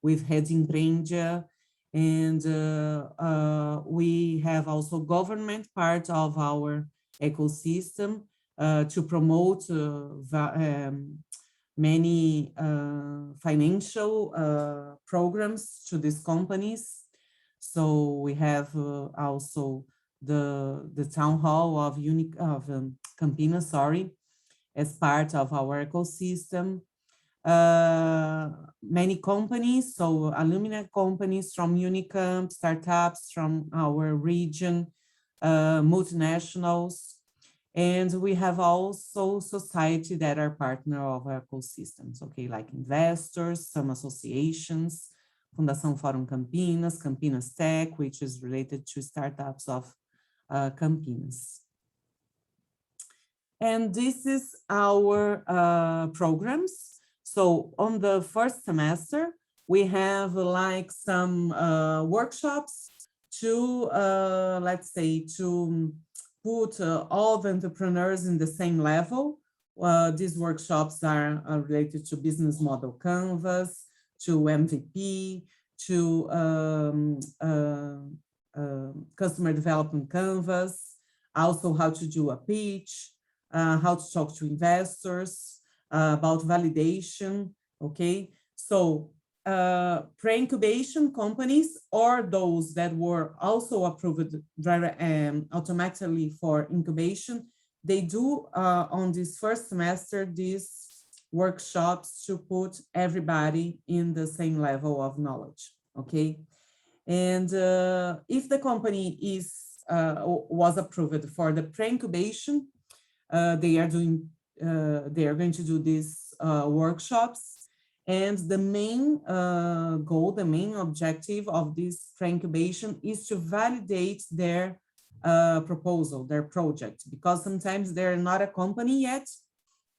with Rede Empreende, and we have also government part of our ecosystem to promote many financial programs to these companies. So we have also the town hall of Campinas, sorry, as part of our ecosystem. Many companies, so alumni companies from Unicamp, startups from our region, multinationals, and we have also society that are partner of our ecosystems, okay, like investors, some associations, Fundação Fórum Campinas, Campinas Tech, which is related to startups of Campinas. And this is our programs. So on the first semester, we have like some workshops to, let's say, to put all the entrepreneurs in the same level. These workshops are related to business model canvas, to MVP, to customer development canvas, also how to do a pitch, how to talk to investors, about validation, okay? So pre-incubation companies or those that were also approved automatically for incubation, they do on this first semester, these workshops to put everybody in the same level of knowledge, okay? And if the company is was approved for the pre-incubation, they are going to do these workshops, and the main goal, the main objective of this pre-incubation is to validate their proposal, their project, because sometimes they're not a company yet,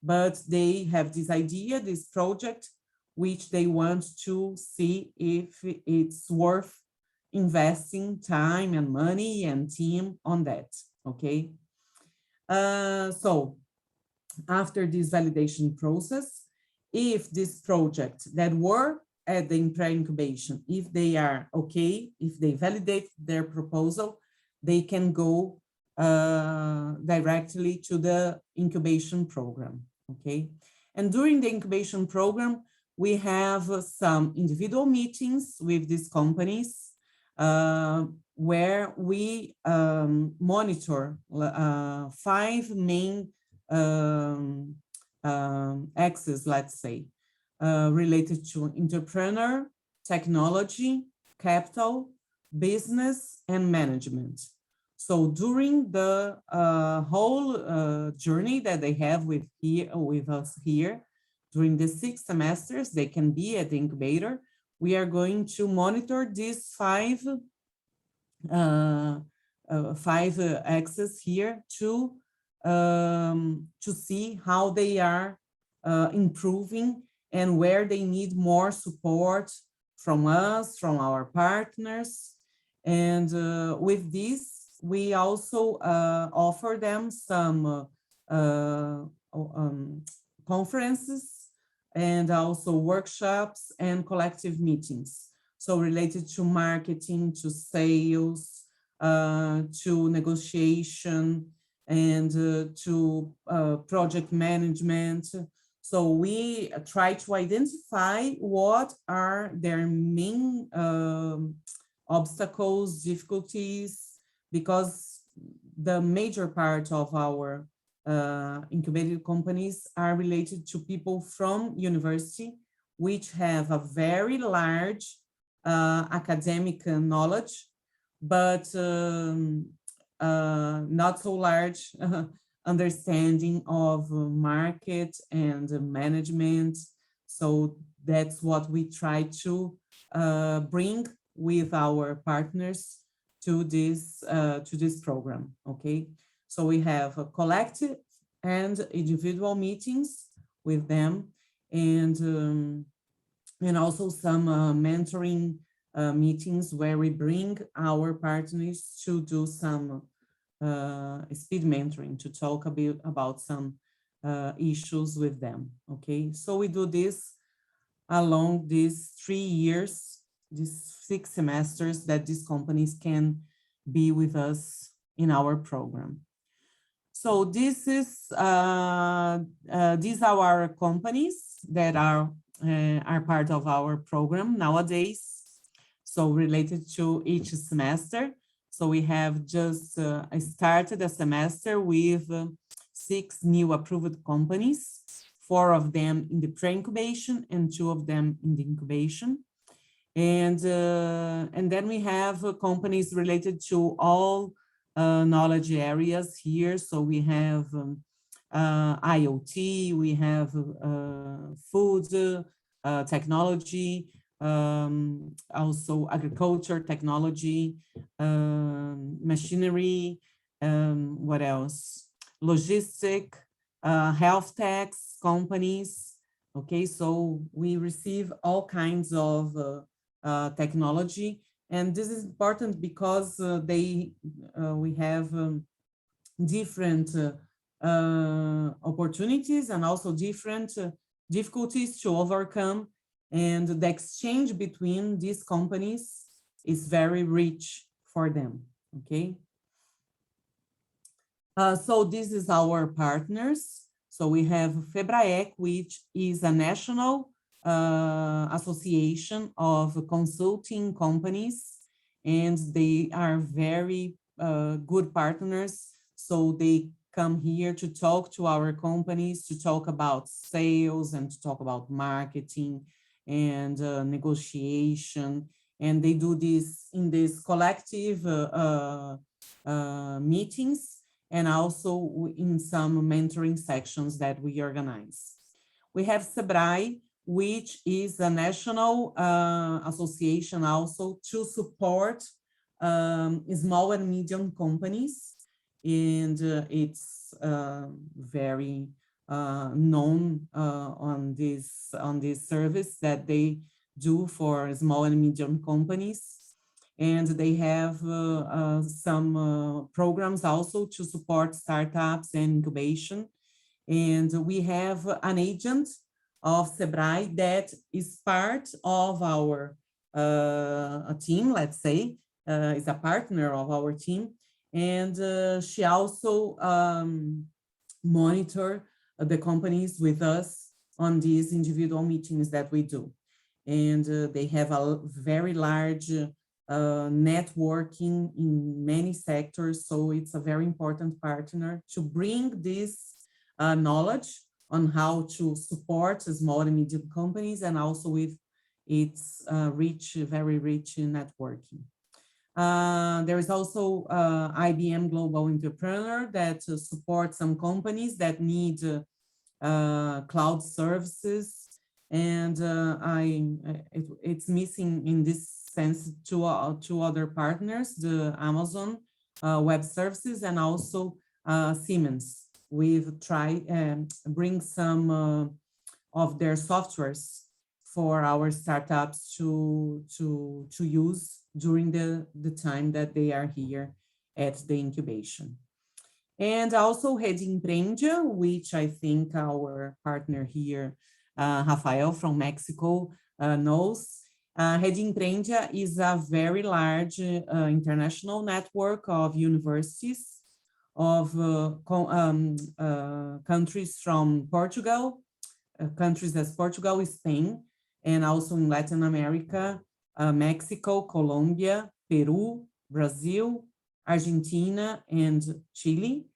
but they have this idea, this project, which they want to see if it's worth investing time and money and team on that, okay? So after this validation process, if this project that were at the pre-incubation, if they are okay, if they validate their proposal, they can go directly to the incubation program, okay? And during the incubation program, we have some individual meetings with these companies where we monitor 5 main axes, let's say, related to entrepreneur, technology, capital, business, and management. So during the whole journey that they have with us here, during the 6 semesters, they can be at the incubator. We are going to monitor these 5 axes here to see how they are improving and where they need more support from us, from our partners. And with this, we also offer them some conferences and also workshops and collective meetings. So related to marketing, to sales, to negotiation, and to project management. So we try to identify what are their main obstacles, difficulties, because the major part of our incubated companies are related to people from university which have a very large academic knowledge, but not so large understanding of market and management. So that's what we try to bring with our partners to this program. Okay, so we have a collective and individual meetings with them, and also some mentoring meetings where we bring our partners to do some speed mentoring, to talk a bit about some issues with them. Okay, so we do this along these 3 years, these 6 semesters that these companies can be with us in our program. So this is these are our companies that are part of our program nowadays. So related to each semester. So we have just started a semester with 6 new approved companies, 4 of them in the pre-incubation and 2 of them in the incubation. And then we have companies related to all knowledge areas here. So we have IoT, we have food technology, also agriculture technology, machinery, what else? Logistic, health tech companies. Okay, so we receive all kinds of technology, and this is important because we have different opportunities and also different difficulties to overcome, and the exchange between these companies is very rich for them. Okay, so this is our partners. So we have FEBRAEC, which is a national association of consulting companies, and they are very good partners. So they come here to talk to our companies, to talk about sales and to talk about marketing and negotiation. And they do this in these collective meetings, and also in some mentoring sections that we organize. We have SEBRAE, which is a national association also to support small and medium companies. And it's very known on this service that they do for small and medium companies. And they have some programs also to support startups and incubation. And we have an agent of SEBRAE that is part of our team, let's say, is a partner of our team. And she also monitor the companies with us on these individual meetings that we do. And they have a very large networking in many sectors. So it's a very important partner to bring this knowledge on how to support small and medium companies, and also with its very rich networking. There is also IBM Global Entrepreneur that supports some companies that need cloud services. And it's missing in this sense two other partners, the Amazon Web Services and also Siemens. We've tried bring some of their softwares for our startups to use during the time that they are here at the incubation. And also Rede Empreende, which I think our partner here, Rafael from Mexico, knows. Rede Empreende is a very large international network of universities of countries from Portugal, countries as Portugal, Spain, and also in Latin America, Mexico, Colombia, Peru, Brazil, Argentina, and Chile.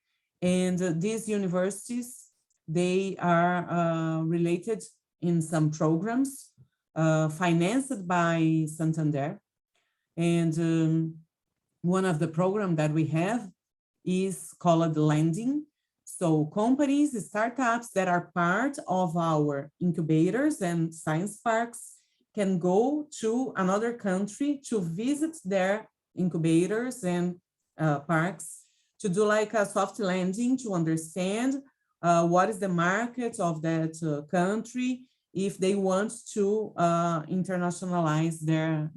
And these universities, they are related in some programs financed by Santander. And one of the programs that we have is called lending. So companies, startups that are part of our incubators and science parks can go to another country to visit their incubators and parks to do like a soft landing to understand what is the market of that country if they want to internationalize their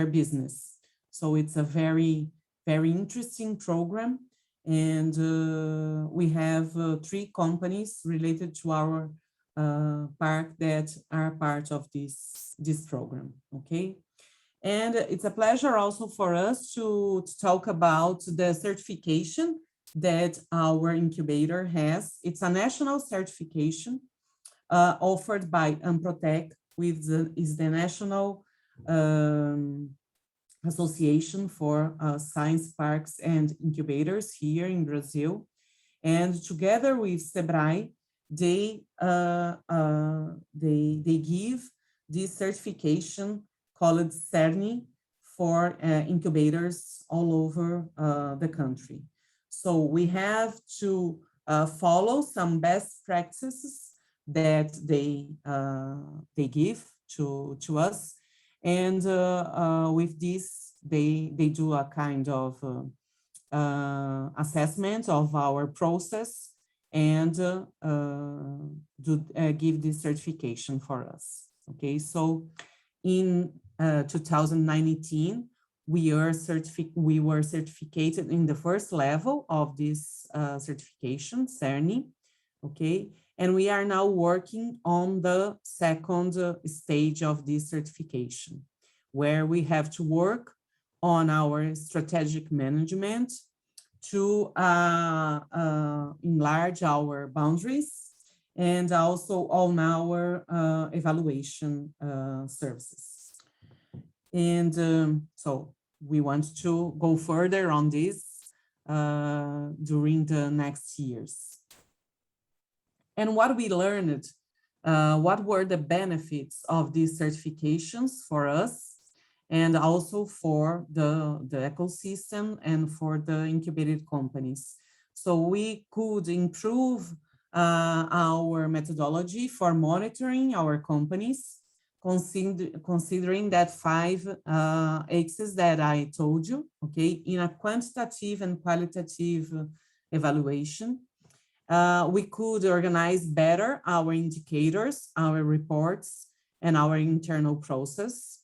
business. So it's a very, very interesting program. And we have 3 companies related to our park that are part of this program, okay? And it's a pleasure also for us to talk about the certification that our incubator has. It's a national certification offered by Amprotec, which is the national association for science parks and incubators here in Brazil. And together with Sebrae, they give this certification called CERNI for incubators all over the country. So we have to follow some best practices that they give to us. And with this, they do a kind of assessment of our process and give this certification for us. Okay, so in 2019, we were certificated in the first level of this certification, CERNI. Okay, and we are now working on the second stage of this certification, where we have to work on our strategic management to enlarge our boundaries and also on our evaluation services. And so we want to go further on this during the next years. And what we learned, what were the benefits of these certifications for us and also for the ecosystem and for the incubated companies. So we could improve our methodology for monitoring our companies, considering that 5 axes that I told you, okay, in a quantitative and qualitative evaluation. We could organize better our indicators, our reports, and our internal process.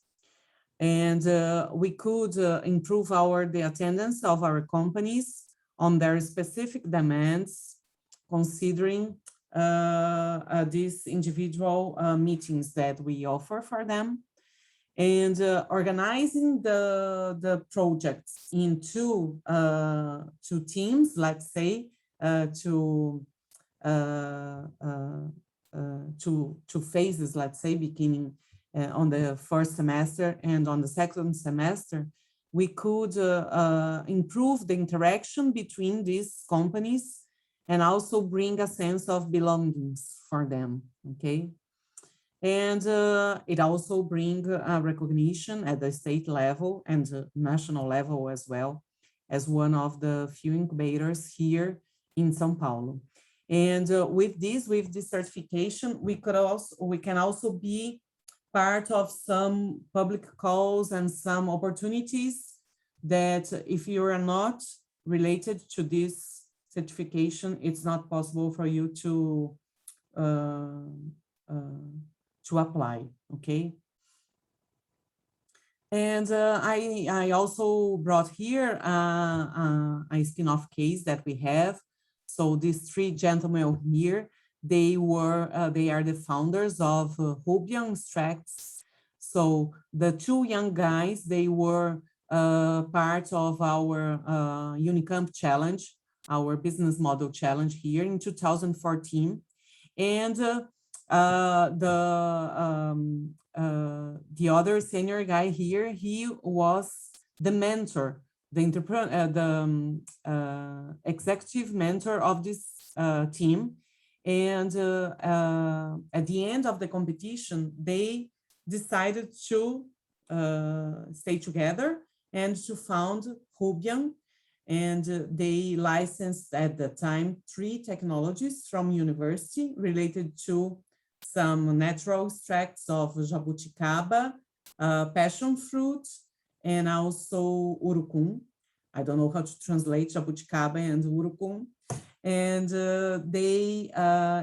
And we could improve the attendance of our companies on their specific demands, considering these individual meetings that we offer for them, and organizing the projects into 2 teams, let's say, two phases, let's say, beginning on the first semester and on the second semester. We could improve the interaction between these companies and also bring a sense of belongings for them, okay? And it also brings recognition at the state level and the national level as well, as one of the few incubators here in São Paulo. And with this certification, we can also be part of some public calls and some opportunities that if you are not related to this certification, it's not possible for you to apply, okay? And I also brought here a spin-off case that we have. So these 3 gentlemen here, they are the founders of Rubian Extracts. So the 2 young guys, they were part of our Unicamp Challenge, our business model challenge here in 2014. And the other senior guy here, he was the mentor, the executive mentor of this team. And at the end of the competition, they decided to stay together and to found Rubian. And they licensed at the time 3 technologies from university related to some natural extracts of jabuticaba, passion fruit, and also urucum. I don't know how to translate jabuticaba and urucum. And they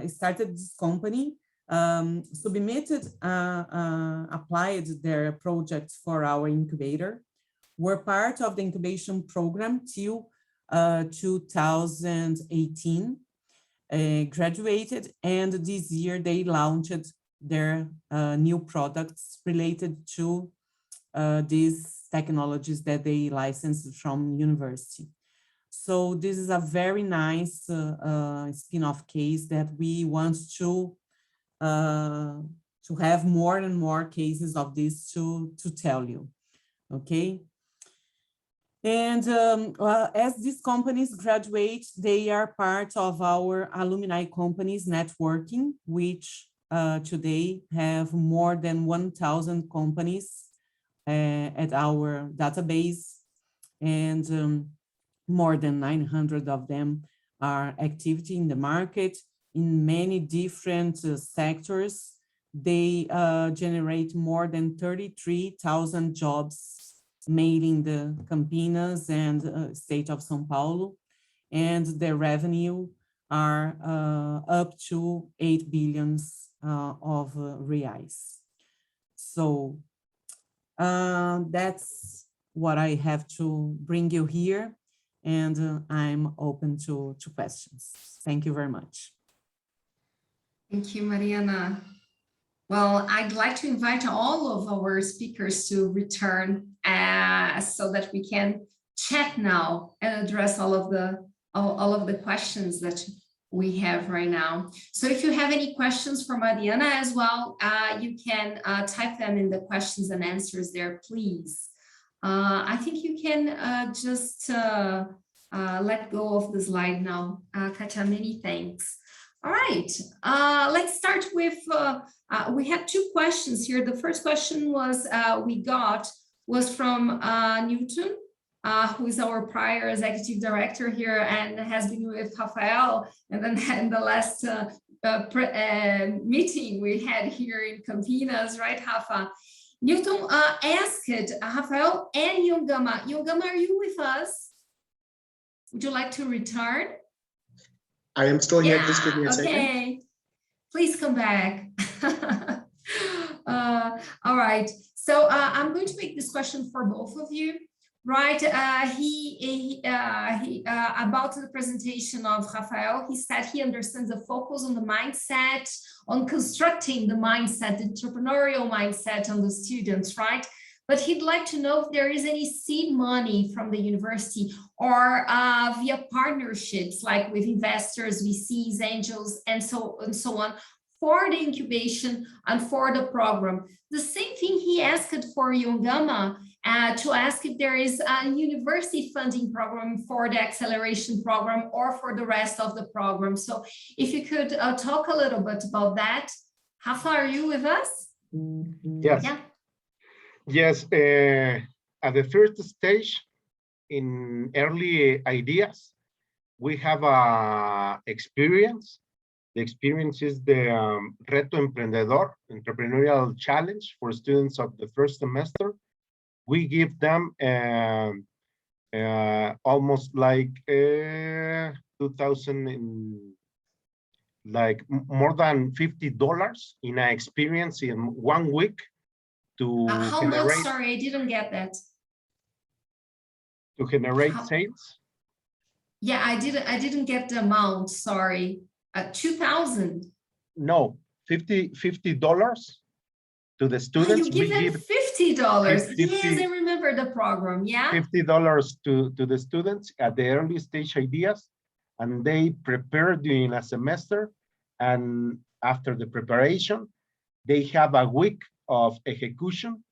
started this company, submitted, applied their projects for our incubator, were part of the incubation program till 2018, graduated, and this year they launched their new products related to these technologies that they licensed from university. So this is a very nice spin-off case that we want to have more and more cases of this to tell you, okay? And as these companies graduate, they are part of our alumni companies networking, which today have more than 1,000 companies at our database, and more than 900 of them are activity in the market in many different sectors. They generate more than 33,000 jobs made in the Campinas and state of São Paulo, and their revenue are up to 8 billion of reais. So that's what I have to bring you here, and I'm open to questions. Thank you very much. Thank you, Mariana. Well, I'd like to invite all of our speakers to return so that we can chat now and address all of the questions that we have right now. So if you have any questions for Mariana as well, you can type them in the questions and answers there, please. I think you can just let go of the slide now. Katia, many thanks. All right, let's start with, we have 2 questions here. The first question was was from Newton, who is our prior executive director here and has been with Rafael, and then in the last meeting we had here in Campinas, right, Rafa? Newton asked Rafael and Yongama. Yongama, are you with us? Would you like to return? I am still here. Please give me a second. Okay, please come back. All right, so I'm going to make this question for both of you, right? About the presentation of Rafael, he said he understands the focus on the mindset, on constructing the mindset, the entrepreneurial mindset on the students, right? But he'd like to know if there is any seed money from the university or via partnerships, like with investors, VCs, angels, and so on, for the incubation and for the program. The same thing he asked for Yongama, to ask if there is a university funding program for the acceleration program or for the rest of the program. So if you could talk a little bit about that. Rafa, are you with us? Yes. Yeah. Yes, at the first stage, in early ideas, we have experience. The experience is the Reto Emprendedor, entrepreneurial challenge for students of the first semester. We give them almost like 2,000, like more than $50 in an experience in 1 week. To how generate, much? Sorry, I didn't get that. To generate sales. Yeah, I didn't get the amount. Sorry, 2,000. No, $50 to the students. You give them $50. Yes, I remember the program. Yeah. $50 to the students at the early stage ideas, and they prepare during a semester, and after the preparation, they have a week of execution,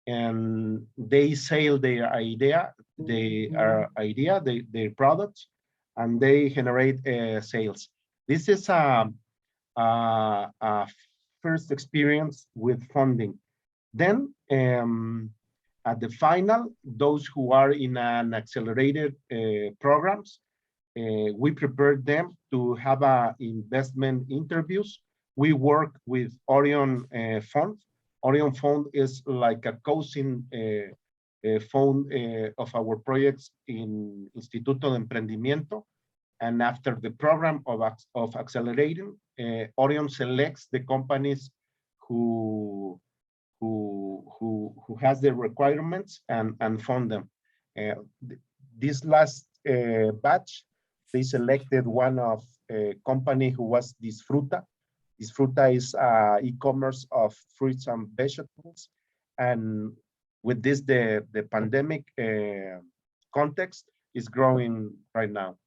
and they sell their idea, their products, and they generate sales. This is a a first experience with funding. Then at the final, those who are in an accelerated programs, we prepared them to have investment interviews. We work with Orion Fund. Orion Fund is like a cousin fund of our projects in Instituto de Emprendimiento. And after the program of accelerating, Orion selects the companies who has the requirements and fund them. This last batch, they selected one of a company who was Disfruta. Disfruta is e-commerce of fruits and vegetables. And with this, the pandemic context is growing right now.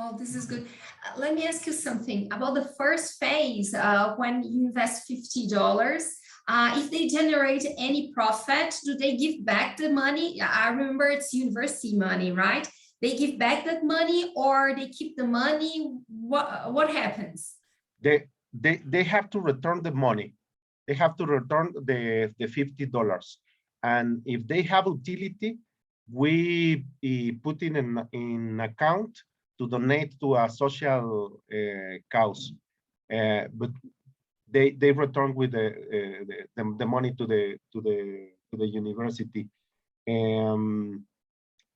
Oh, this is good. Let me ask you something about the first phase. When you invest $50, if they generate any profit, do they give back the money? I remember it's university money, right? They give back that money, or they keep the money? What happens? They have to return the money. They have to return the $50. And if they have utility, we put in account to donate to a social cause, but they return with the money to the university. And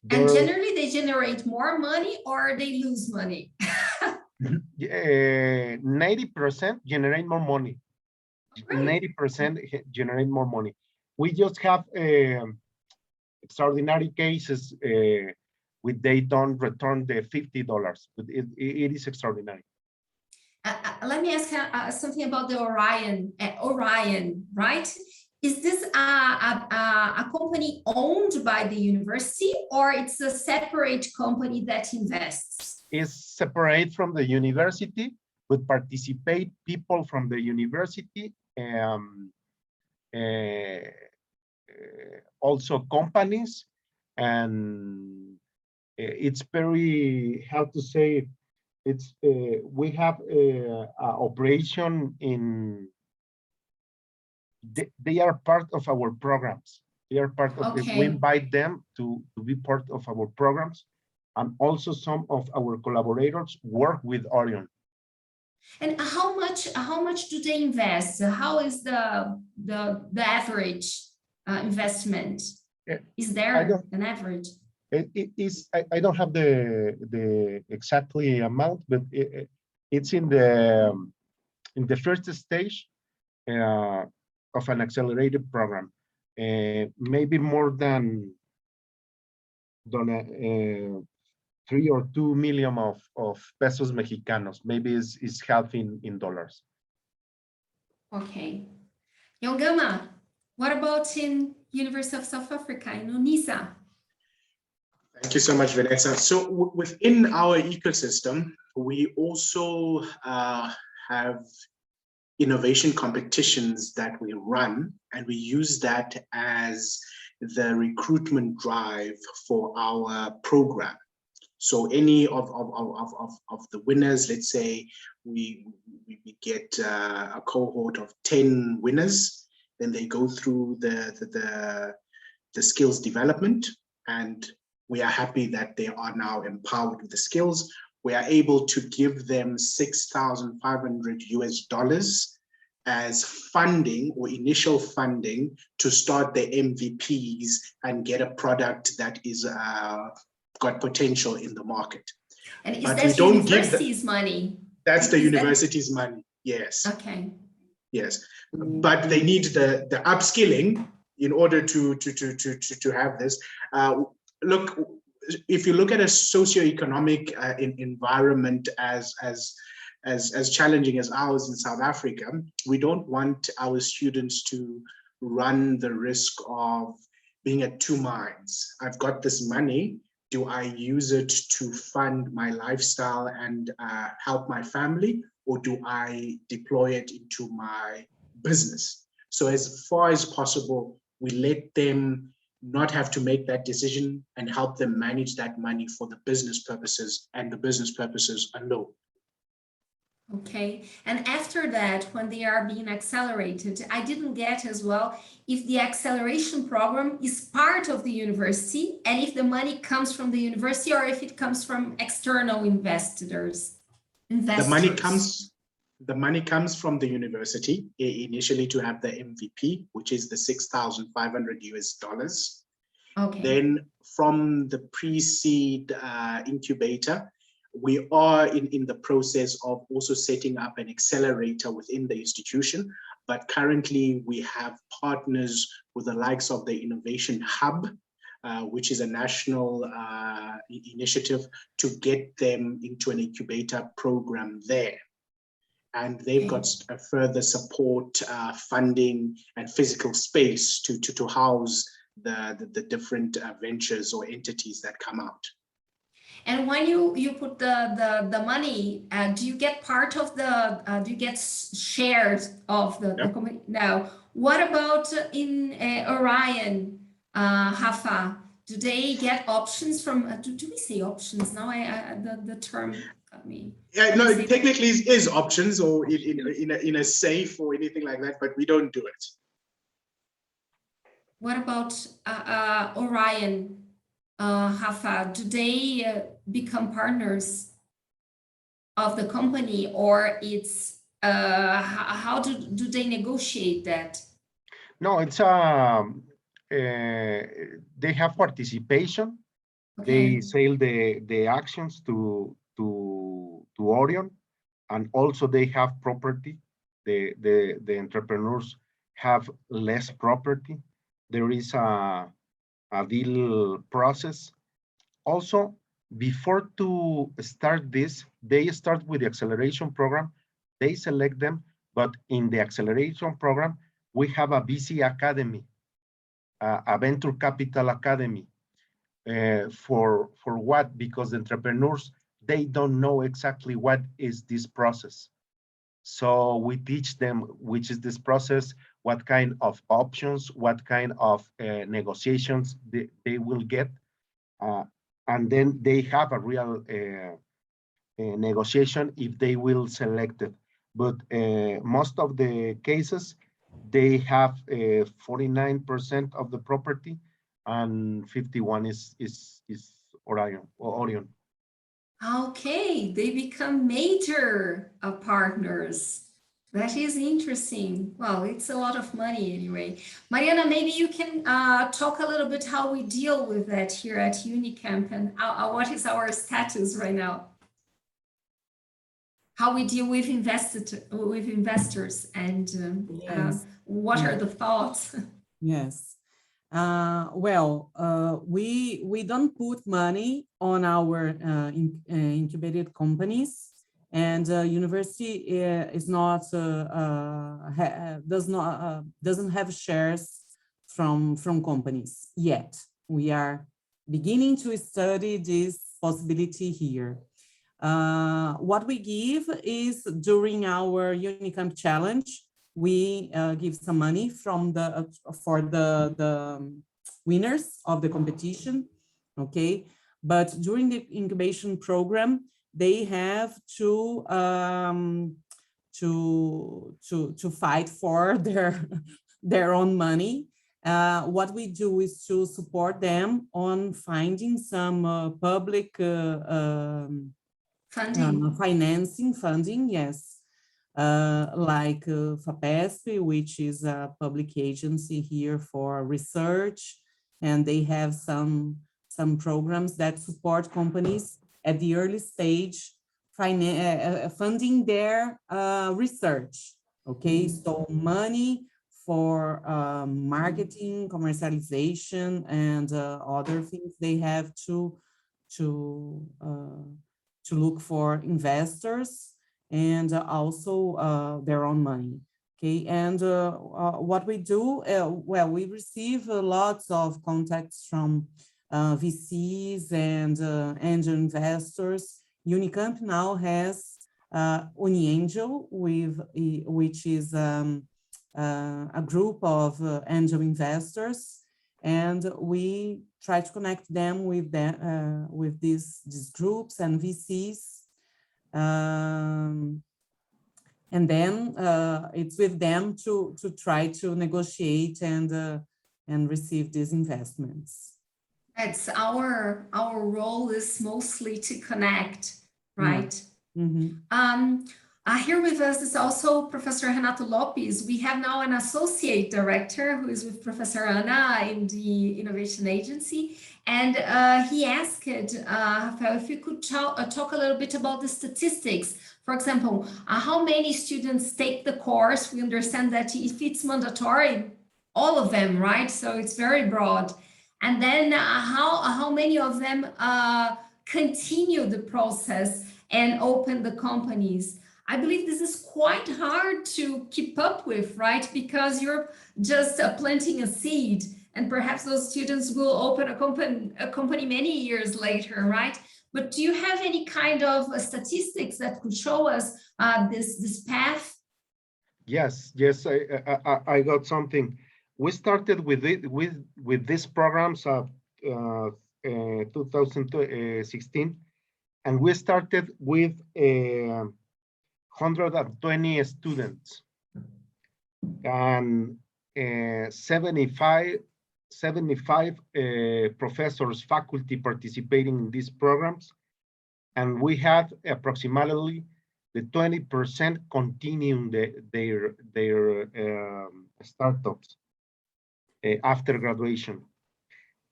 generally, they generate more money or they lose money. 90% generate more money. Right. 90% generate more money. We just have extraordinary cases with they don't return the $50, but it is extraordinary. Let me ask something about the Orion, right? Is this a company owned by the university, or it's a separate company that invests? It's separate from the university, but participate people from the university, also companies, and it's very, how to say, it's we have a operation in. They are part of our programs. They are part of. Okay. We invite them to be part of our programs, and also some of our collaborators work with Orion. And how much do they invest? How is the average investment? Is there an average? It is. I don't have the exactly amount, but it's in the first stage of an accelerated program. Maybe more than 3 or 2 million of pesos mexicanos. Maybe it's half in dollars. Okay. Yongama, what about in University of South Africa, in UNISA? Thank you so much, Vanessa. So within our ecosystem, we also have innovation competitions that we run, and we use that as the recruitment drive for our program. So any of the winners, let's say we get a cohort of 10 winners, then they go through the skills development, and we are happy that they are now empowered with the skills. We are able to give them $6,500 as funding or initial funding to start their MVPs and get a product that is got potential in the market. And is but that we don't university's money? That's the university's money, yes. Okay. Yes, but they need the upskilling in order to have this. Look, if you look at a socioeconomic environment as challenging as ours in South Africa, we don't want our students to run the risk of being at two minds. I've got this money. Do I use it to fund my lifestyle and help my family, or do I deploy it into my business? So as far as possible, we let them not have to make that decision and help them manage that money for the business purposes and the business purposes alone. Okay, and after that, when they are being accelerated, I didn't get as well if the acceleration program is part of the university and if the money comes from the university or if it comes from external investors. The money comes from the university initially to have the MVP, which is the 6,500 US dollars. Okay. Then from the pre-seed incubator, we are in the process of also setting up an accelerator within the institution. But currently we have partners with the likes of the Innovation Hub, which is a national initiative to get them into an incubator program there. And they've got a further support, funding, and physical space to house the different ventures or entities that come out. And when you put the money, do you get part of the, do you get shares of the company? No. What about in Orion, Rafa? Do they get options from, do we say options? Now the term got me. Yeah, no, it technically is options or in a safe or anything like that, but we don't do it. What about Orion, Rafa? Do they become partners of the company, or it's how do they negotiate that? No, it's they have participation. Okay. They sell the actions to Orion, and also they have property. The entrepreneurs have less property. There is a deal process. Also, before to start this, they start with the acceleration program. They select them, but in the acceleration program, we have a VC academy, a venture capital academy. For what? Because the entrepreneurs, they don't know exactly what is this process. So we teach them which is this process, what kind of options, what kind of negotiations they will get. And then they have a real negotiation if they will select it. But most of the cases, they have 49% of the property and 51 is Orion. Okay, they become major partners. That is interesting. Well, it's a lot of money anyway. Mariana, maybe you can talk a little bit how we deal with that here at Unicamp and what is our status right now? How we deal with investors and Yes. what are the thoughts? Yes. We don't put money on our incubated companies, and university is not doesn't have shares from companies yet. We are beginning to study this possibility here. What we give is during our Unicamp challenge, we give some money from for the winners of the competition, okay? But during the incubation program, they have to fight for their own money. What we do is to support them on finding some public financing funding, yes. Like FAPESP, which is a public agency here for research, and they have some programs that support companies at the early stage, funding their research. Okay, so money for marketing, commercialization, and other things. They have to look for investors and also their own money. Okay, and what we do, well, we receive lots of contacts from VCs and angel investors. Unicamp now has UniAngel, which is a group of angel investors, and we try to connect them with these groups and VCs. And then it's with them to try to negotiate and receive these investments. It's our role is mostly to connect, right? Mm-hmm. Here with us is also Professor Renato Lopes. We have now an associate director who is with Professor Ana in the Innovation Agency. And he asked, Rafael, if you could talk a little bit about the statistics. For example, how many students take the course? We understand that if it's mandatory, all of them, right? So it's very broad. And then how many of them continue the process and open the companies? I believe this is quite hard to keep up with, right? Because you're just planting a seed, and perhaps those students will open a company many years later, right? But do you have any kind of statistics that could show us this path? Yes, I got something. We started with it with these programs of 2016, and we started with 120 students and 75 professors, faculty participating in these programs, and we had approximately the 20% continuing their startups after graduation.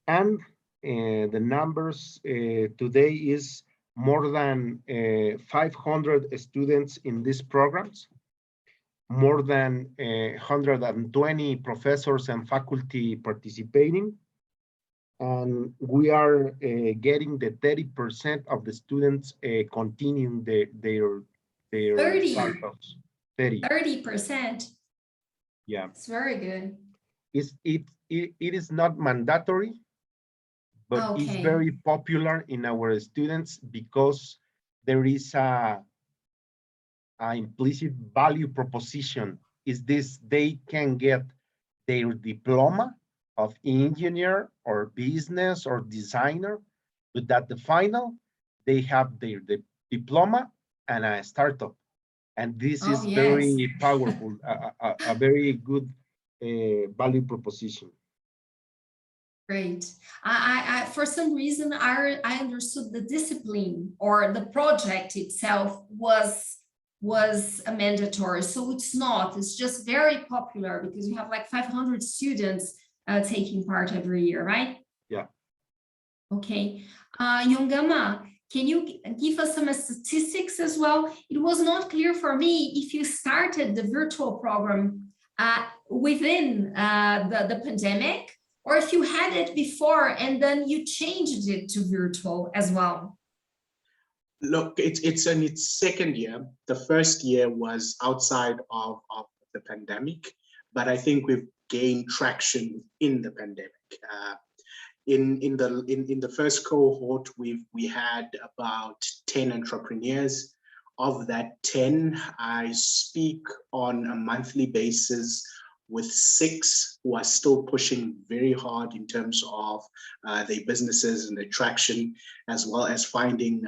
And the numbers today is more than 500 students in these programs, more than 120 professors and faculty participating. And we are getting the 30% of the students continuing their 30. startups. 30%. Yeah. It's very good. It is not mandatory, but it's very popular in our students because there is a implicit value proposition. Is this they can get their diploma of engineer or business or designer, but at the final, they have their diploma and a startup. And this is very powerful, a very good value proposition. Great. I for some reason, I understood the discipline or the project itself was a mandatory. So it's not, it's just very popular because you have like 500 students taking part every year, right? Yeah. Okay. Yongama, can you give us some statistics as well? It was not clear for me if you started the virtual program within the pandemic, or if you had it before and then you changed it to virtual as well. Look, it's in its second year. The first year was outside of the pandemic, but I think we've gained traction in the pandemic. In the first cohort, we had about 10 entrepreneurs. Of that 10, I speak on a monthly basis with 6 who are still pushing very hard in terms of their businesses and their traction, as well as finding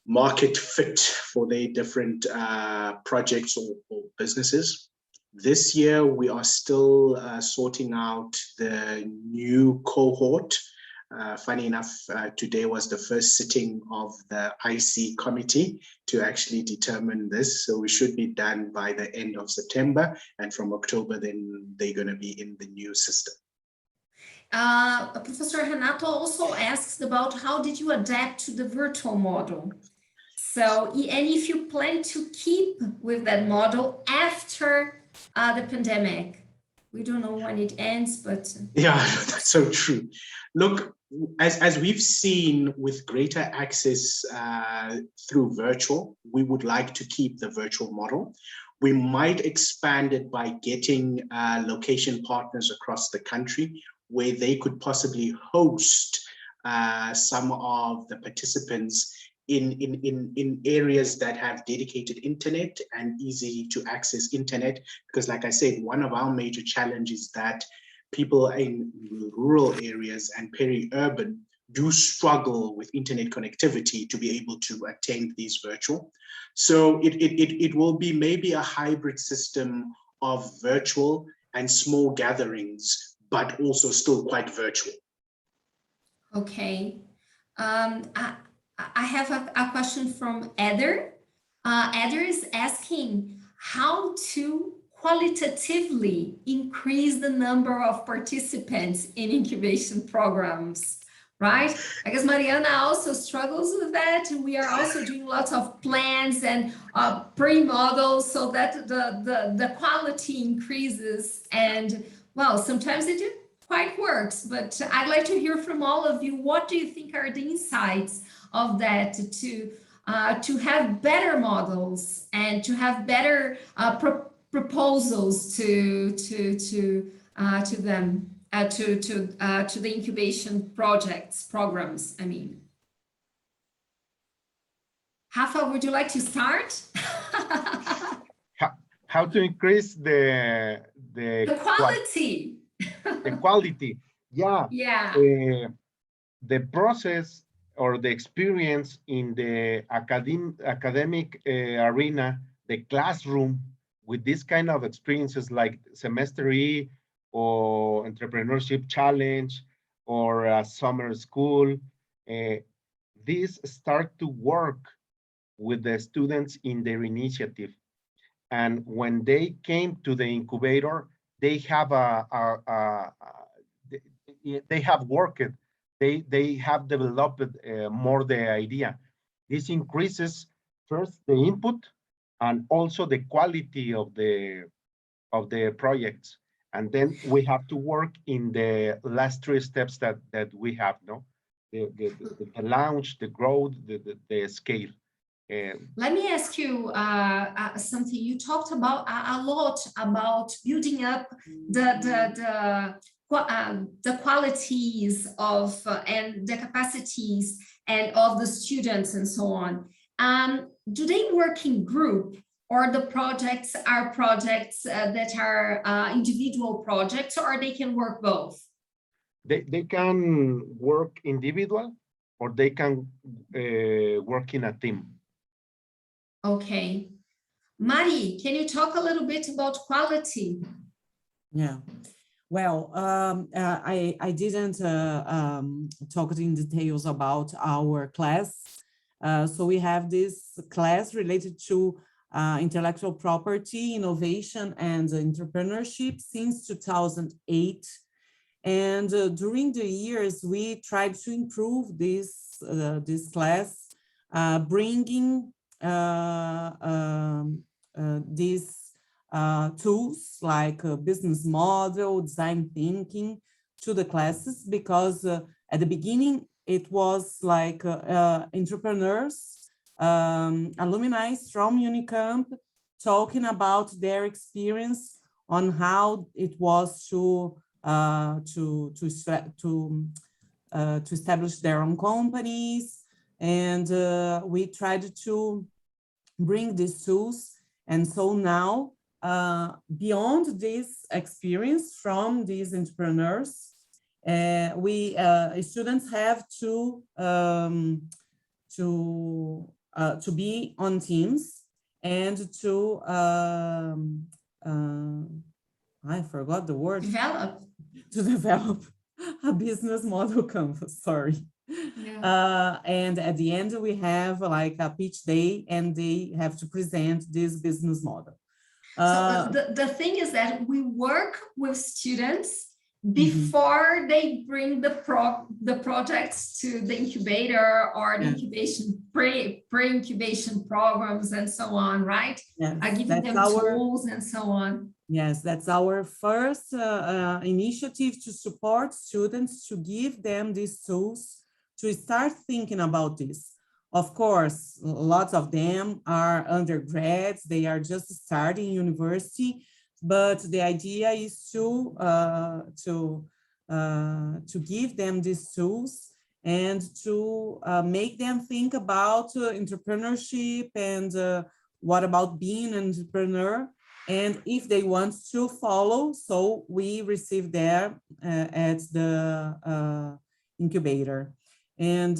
market fit for their different projects or businesses. This year, we are still sorting out the new cohort. Funny enough, today was the first sitting of the IC committee to actually determine this. So we should be done by the end of September. And from October, then they're going to be in the new system. Professor Renato also asks about how did you adapt to the virtual model? So, and if you plan to keep with that model after the pandemic. We don't know when it ends, but... Yeah, that's so true. Look, as we've seen with greater access through virtual, we would like to keep the virtual model. We might expand it by getting location partners across the country where they could possibly host some of the participants in areas that have dedicated internet and easy to access internet. Because like I said, one of our major challenges is that people in rural areas and peri-urban do struggle with internet connectivity to be able to attend these virtual. So it will be maybe a hybrid system of virtual and small gatherings, but also still quite virtual. Okay. I have a question from Eder. Eder is asking how to qualitatively increase the number of participants in incubation programs, right? I guess Mariana also struggles with that. And we are also doing lots of plans and pre-models so that the quality increases. And well, sometimes it quite works, but I'd like to hear from all of you. What do you think are the insights of that to have better models and to have better proposals to them, to the incubation programs? I mean, Rafa, would you like to start? How to increase the quality? The quality, yeah. Yeah. The process or the experience in the academic arena, the classroom, with this kind of experiences like Semester E or Entrepreneurship Challenge or a summer school, these start to work with the students in their initiative. And when they came to the incubator, they have they have worked, they have developed more the idea. This increases first the input and also the quality of the projects. And then we have to work in the last three steps that we have, no? The launch, the growth, the scale. Let me ask you something. You talked about a lot about building up the qualities of and the capacities and of the students and so on. Do they work in group, or the projects are projects that are individual projects, or they can work both? They can work individual, or they can work in a team. Okay. Mari, can you talk a little bit about quality? Yeah. Well, I didn't talk in details about our class. So we have this class related to intellectual property, innovation, and entrepreneurship since 2008. And during the years, we tried to improve this class, bringing these tools like business model, design thinking to the classes, because at the beginning it was like entrepreneurs, alumni from Unicamp talking about their experience on how it was to establish their own companies, and we tried to bring these tools. And so now, beyond this experience from these entrepreneurs, students have to be on teams and to I forgot the word. To develop a business model canvas, sorry. Yeah. And at the end, we have like a pitch day, and they have to present this business model. So the thing is that we work with students before they bring the projects to the incubator or the incubation pre-incubation programs and so on, right? Yes, giving them tools and so on. Yes, that's our first initiative to support students, to give them these tools to start thinking about this. Of course, lots of them are undergrads, they are just starting university, but the idea is to give them these tools and to make them think about entrepreneurship and what about being an entrepreneur, and if they want to follow. So we receive them at the incubator. And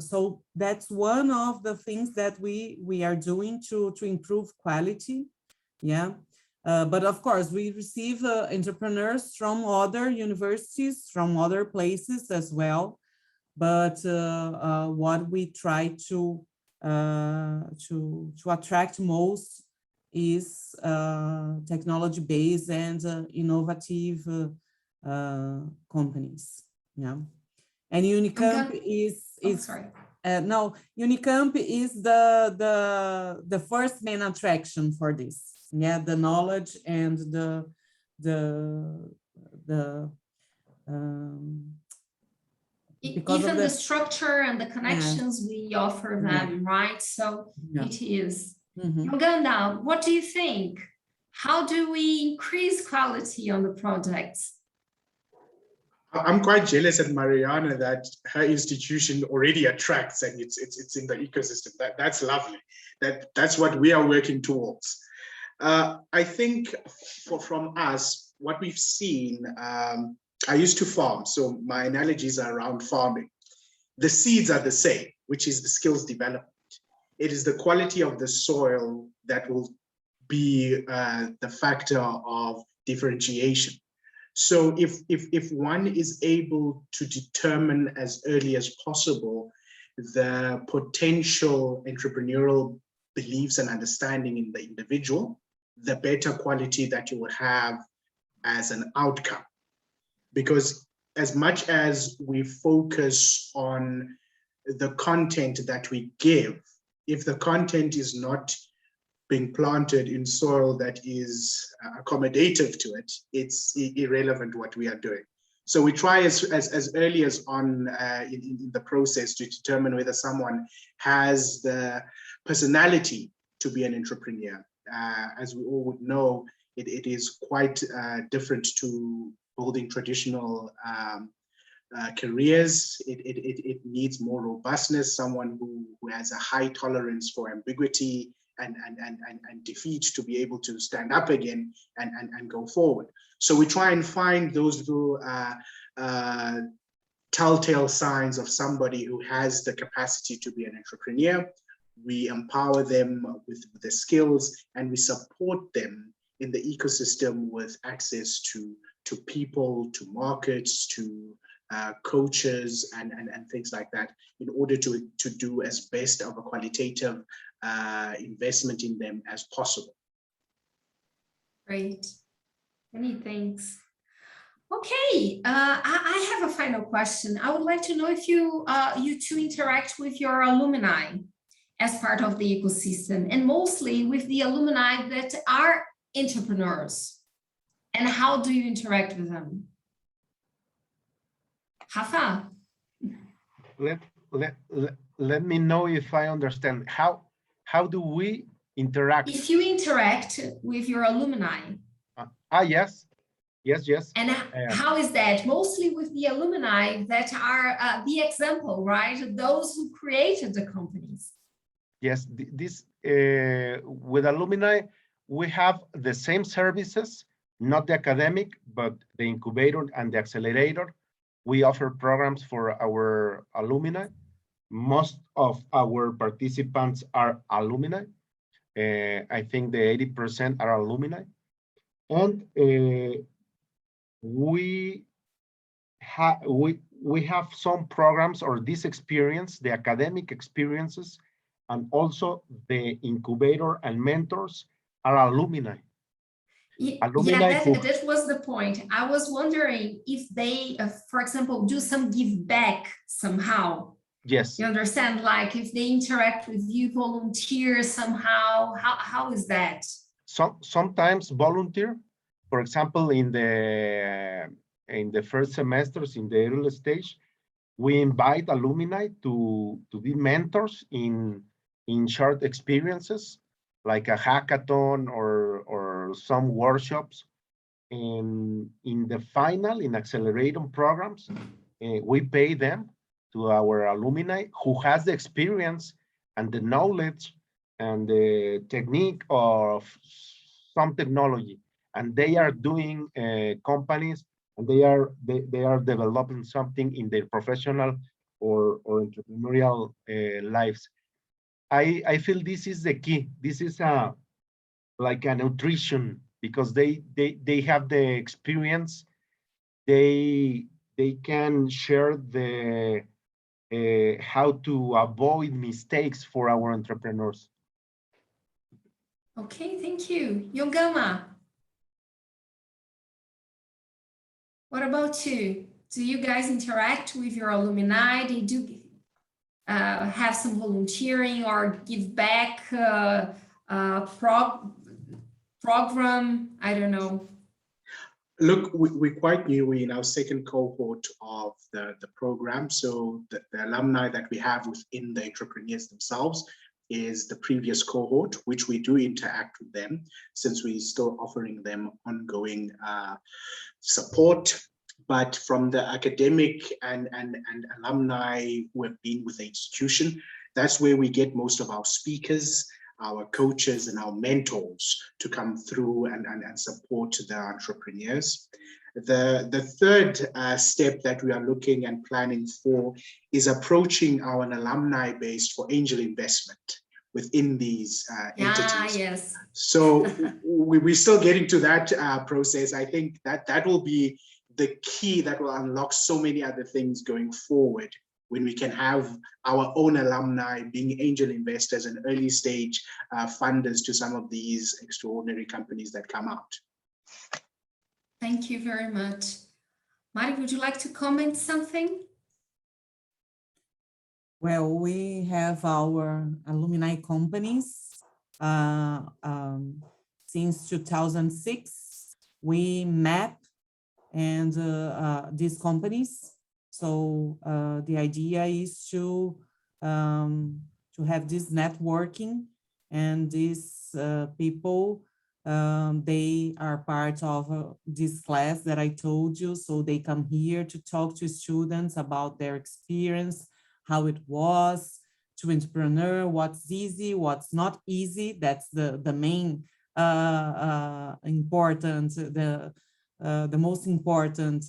so that's one of the things that we are doing to improve quality. Yeah. But of course, we receive entrepreneurs from other universities, from other places as well. But what we try to attract most is technology-based and innovative companies. Yeah. And Unicamp Unicamp is the first main attraction for this. Yeah, the knowledge and even the structure and the connections we offer them, right? So it is. Yoganda, what do you think? How do we increase quality on the projects? I'm quite jealous at Mariana that her institution already attracts and it's in the ecosystem. That's lovely. That's what we are working towards. I think from us, what we've seen, I used to farm, so my analogies are around farming. The seeds are the same, which is the skills development. It is the quality of the soil that will be the factor of differentiation. So if one is able to determine as early as possible the potential entrepreneurial beliefs and understanding in the individual, the better quality that you would have as an outcome. Because as much as we focus on the content that we give, if the content is not being planted in soil that is accommodative to it, it's irrelevant what we are doing. So we try as early as on in the process to determine whether someone has the personality to be an entrepreneur. As we all would know, it is quite different to building traditional careers. It needs more robustness, someone who has a high tolerance for ambiguity and defeat to be able to stand up again and go forward. So we try and find those little telltale signs of somebody who has the capacity to be an entrepreneur. We empower them with the skills and we support them in the ecosystem with access to people, to markets, to coaches and things like that in order to do as best of a qualitative investment in them as possible. Great, many thanks. Okay, I have a final question. I would like to know if you two interact with your alumni as part of the ecosystem, and mostly with the alumni that are entrepreneurs. And how do you interact with them? Rafa? Let me know if I understand. How do we interact? If you interact with your alumni. Yes. And how is that? Mostly with the alumni that are the example, right? Those who created the companies. Yes, this with alumni, we have the same services, not the academic, but the incubator and the accelerator. We offer programs for our alumni. Most of our participants are alumni. I think the 80% are alumni. And we have some programs or this experience, the academic experiences, and also the incubator and mentors are alumni. That was the point. I was wondering if they, for example, do some give back somehow. Yes. You understand? Like if they interact with you, volunteer somehow, how is that? Sometimes volunteer. For example, in the first semesters, in the early stage, we invite alumni to be mentors in short experiences, like a hackathon or some workshops. And in the final, in accelerator programs, we pay them to our alumni who has the experience and the knowledge and the technique of some technology. And they are doing companies, and they are developing something in their professional or entrepreneurial lives. I feel this is the key. This is like a nutrition, because they have the experience. They can share the how to avoid mistakes for our entrepreneurs. Okay, thank you. Yongama, what about you? Do you guys interact with your alumni? They do have some volunteering or give back program? I don't know. Look, we're quite new. We're in our second cohort of the program. So the alumni that we have within the entrepreneurs themselves is the previous cohort, which we do interact with them, since we're still offering them ongoing support. But from the academic and alumni who have been with the institution, that's where we get most of our speakers, our coaches, and our mentors to come through and support the entrepreneurs. The third step that we are looking and planning for is approaching our alumni base for angel investment within these entities. Yes. So we're still getting to that process. I think that will be the key that will unlock so many other things going forward, when we can have our own alumni being angel investors and early stage funders to some of these extraordinary companies that come out. Thank you very much. Mari, would you like to comment something? Well, we have our alumni companies. Since 2006, we map and these companies. So the idea is to have this networking, and these people, they are part of this class that I told you. So they come here to talk to students about their experience, how it was to entrepreneur, what's easy, what's not easy. That's the main important, the most important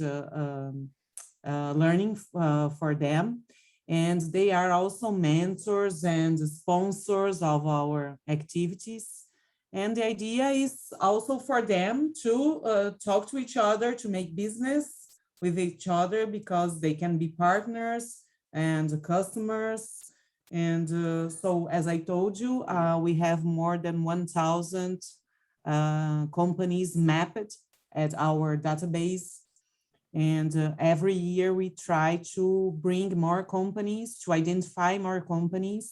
learning for them. And they are also mentors and sponsors of our activities. And the idea is also for them to talk to each other, to make business with each other, because they can be partners and customers. And so, as I told you, we have more than 1,000 companies mapped at our database. And every year we try to bring more companies, to identify more companies,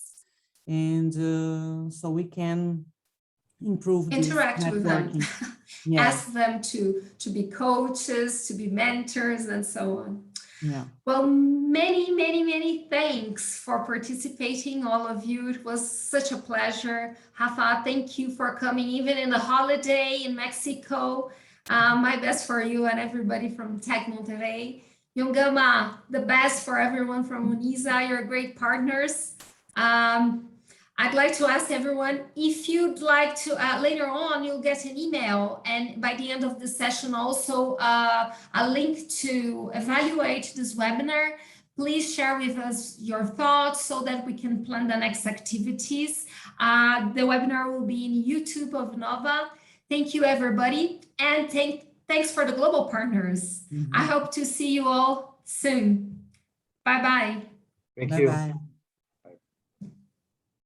and so we can improve interact with them. Yes. Ask them to be coaches, to be mentors, and so on. Yeah. Well, many thanks for participating, all of you. It was such a pleasure. Rafa, thank you for coming, even in the holiday in Mexico. My best for you and everybody from Tec Monterrey. Yongama, the best for everyone from UNISA. You're great partners. I'd like to ask everyone, if you'd like to, later on, you'll get an email, and by the end of the session also a link to evaluate this webinar. Please share with us your thoughts so that we can plan the next activities. The webinar will be in YouTube of Nova. Thank you, everybody, and thanks for the global partners. I hope to see you all soon. Bye-bye. Thank you. Bye-bye.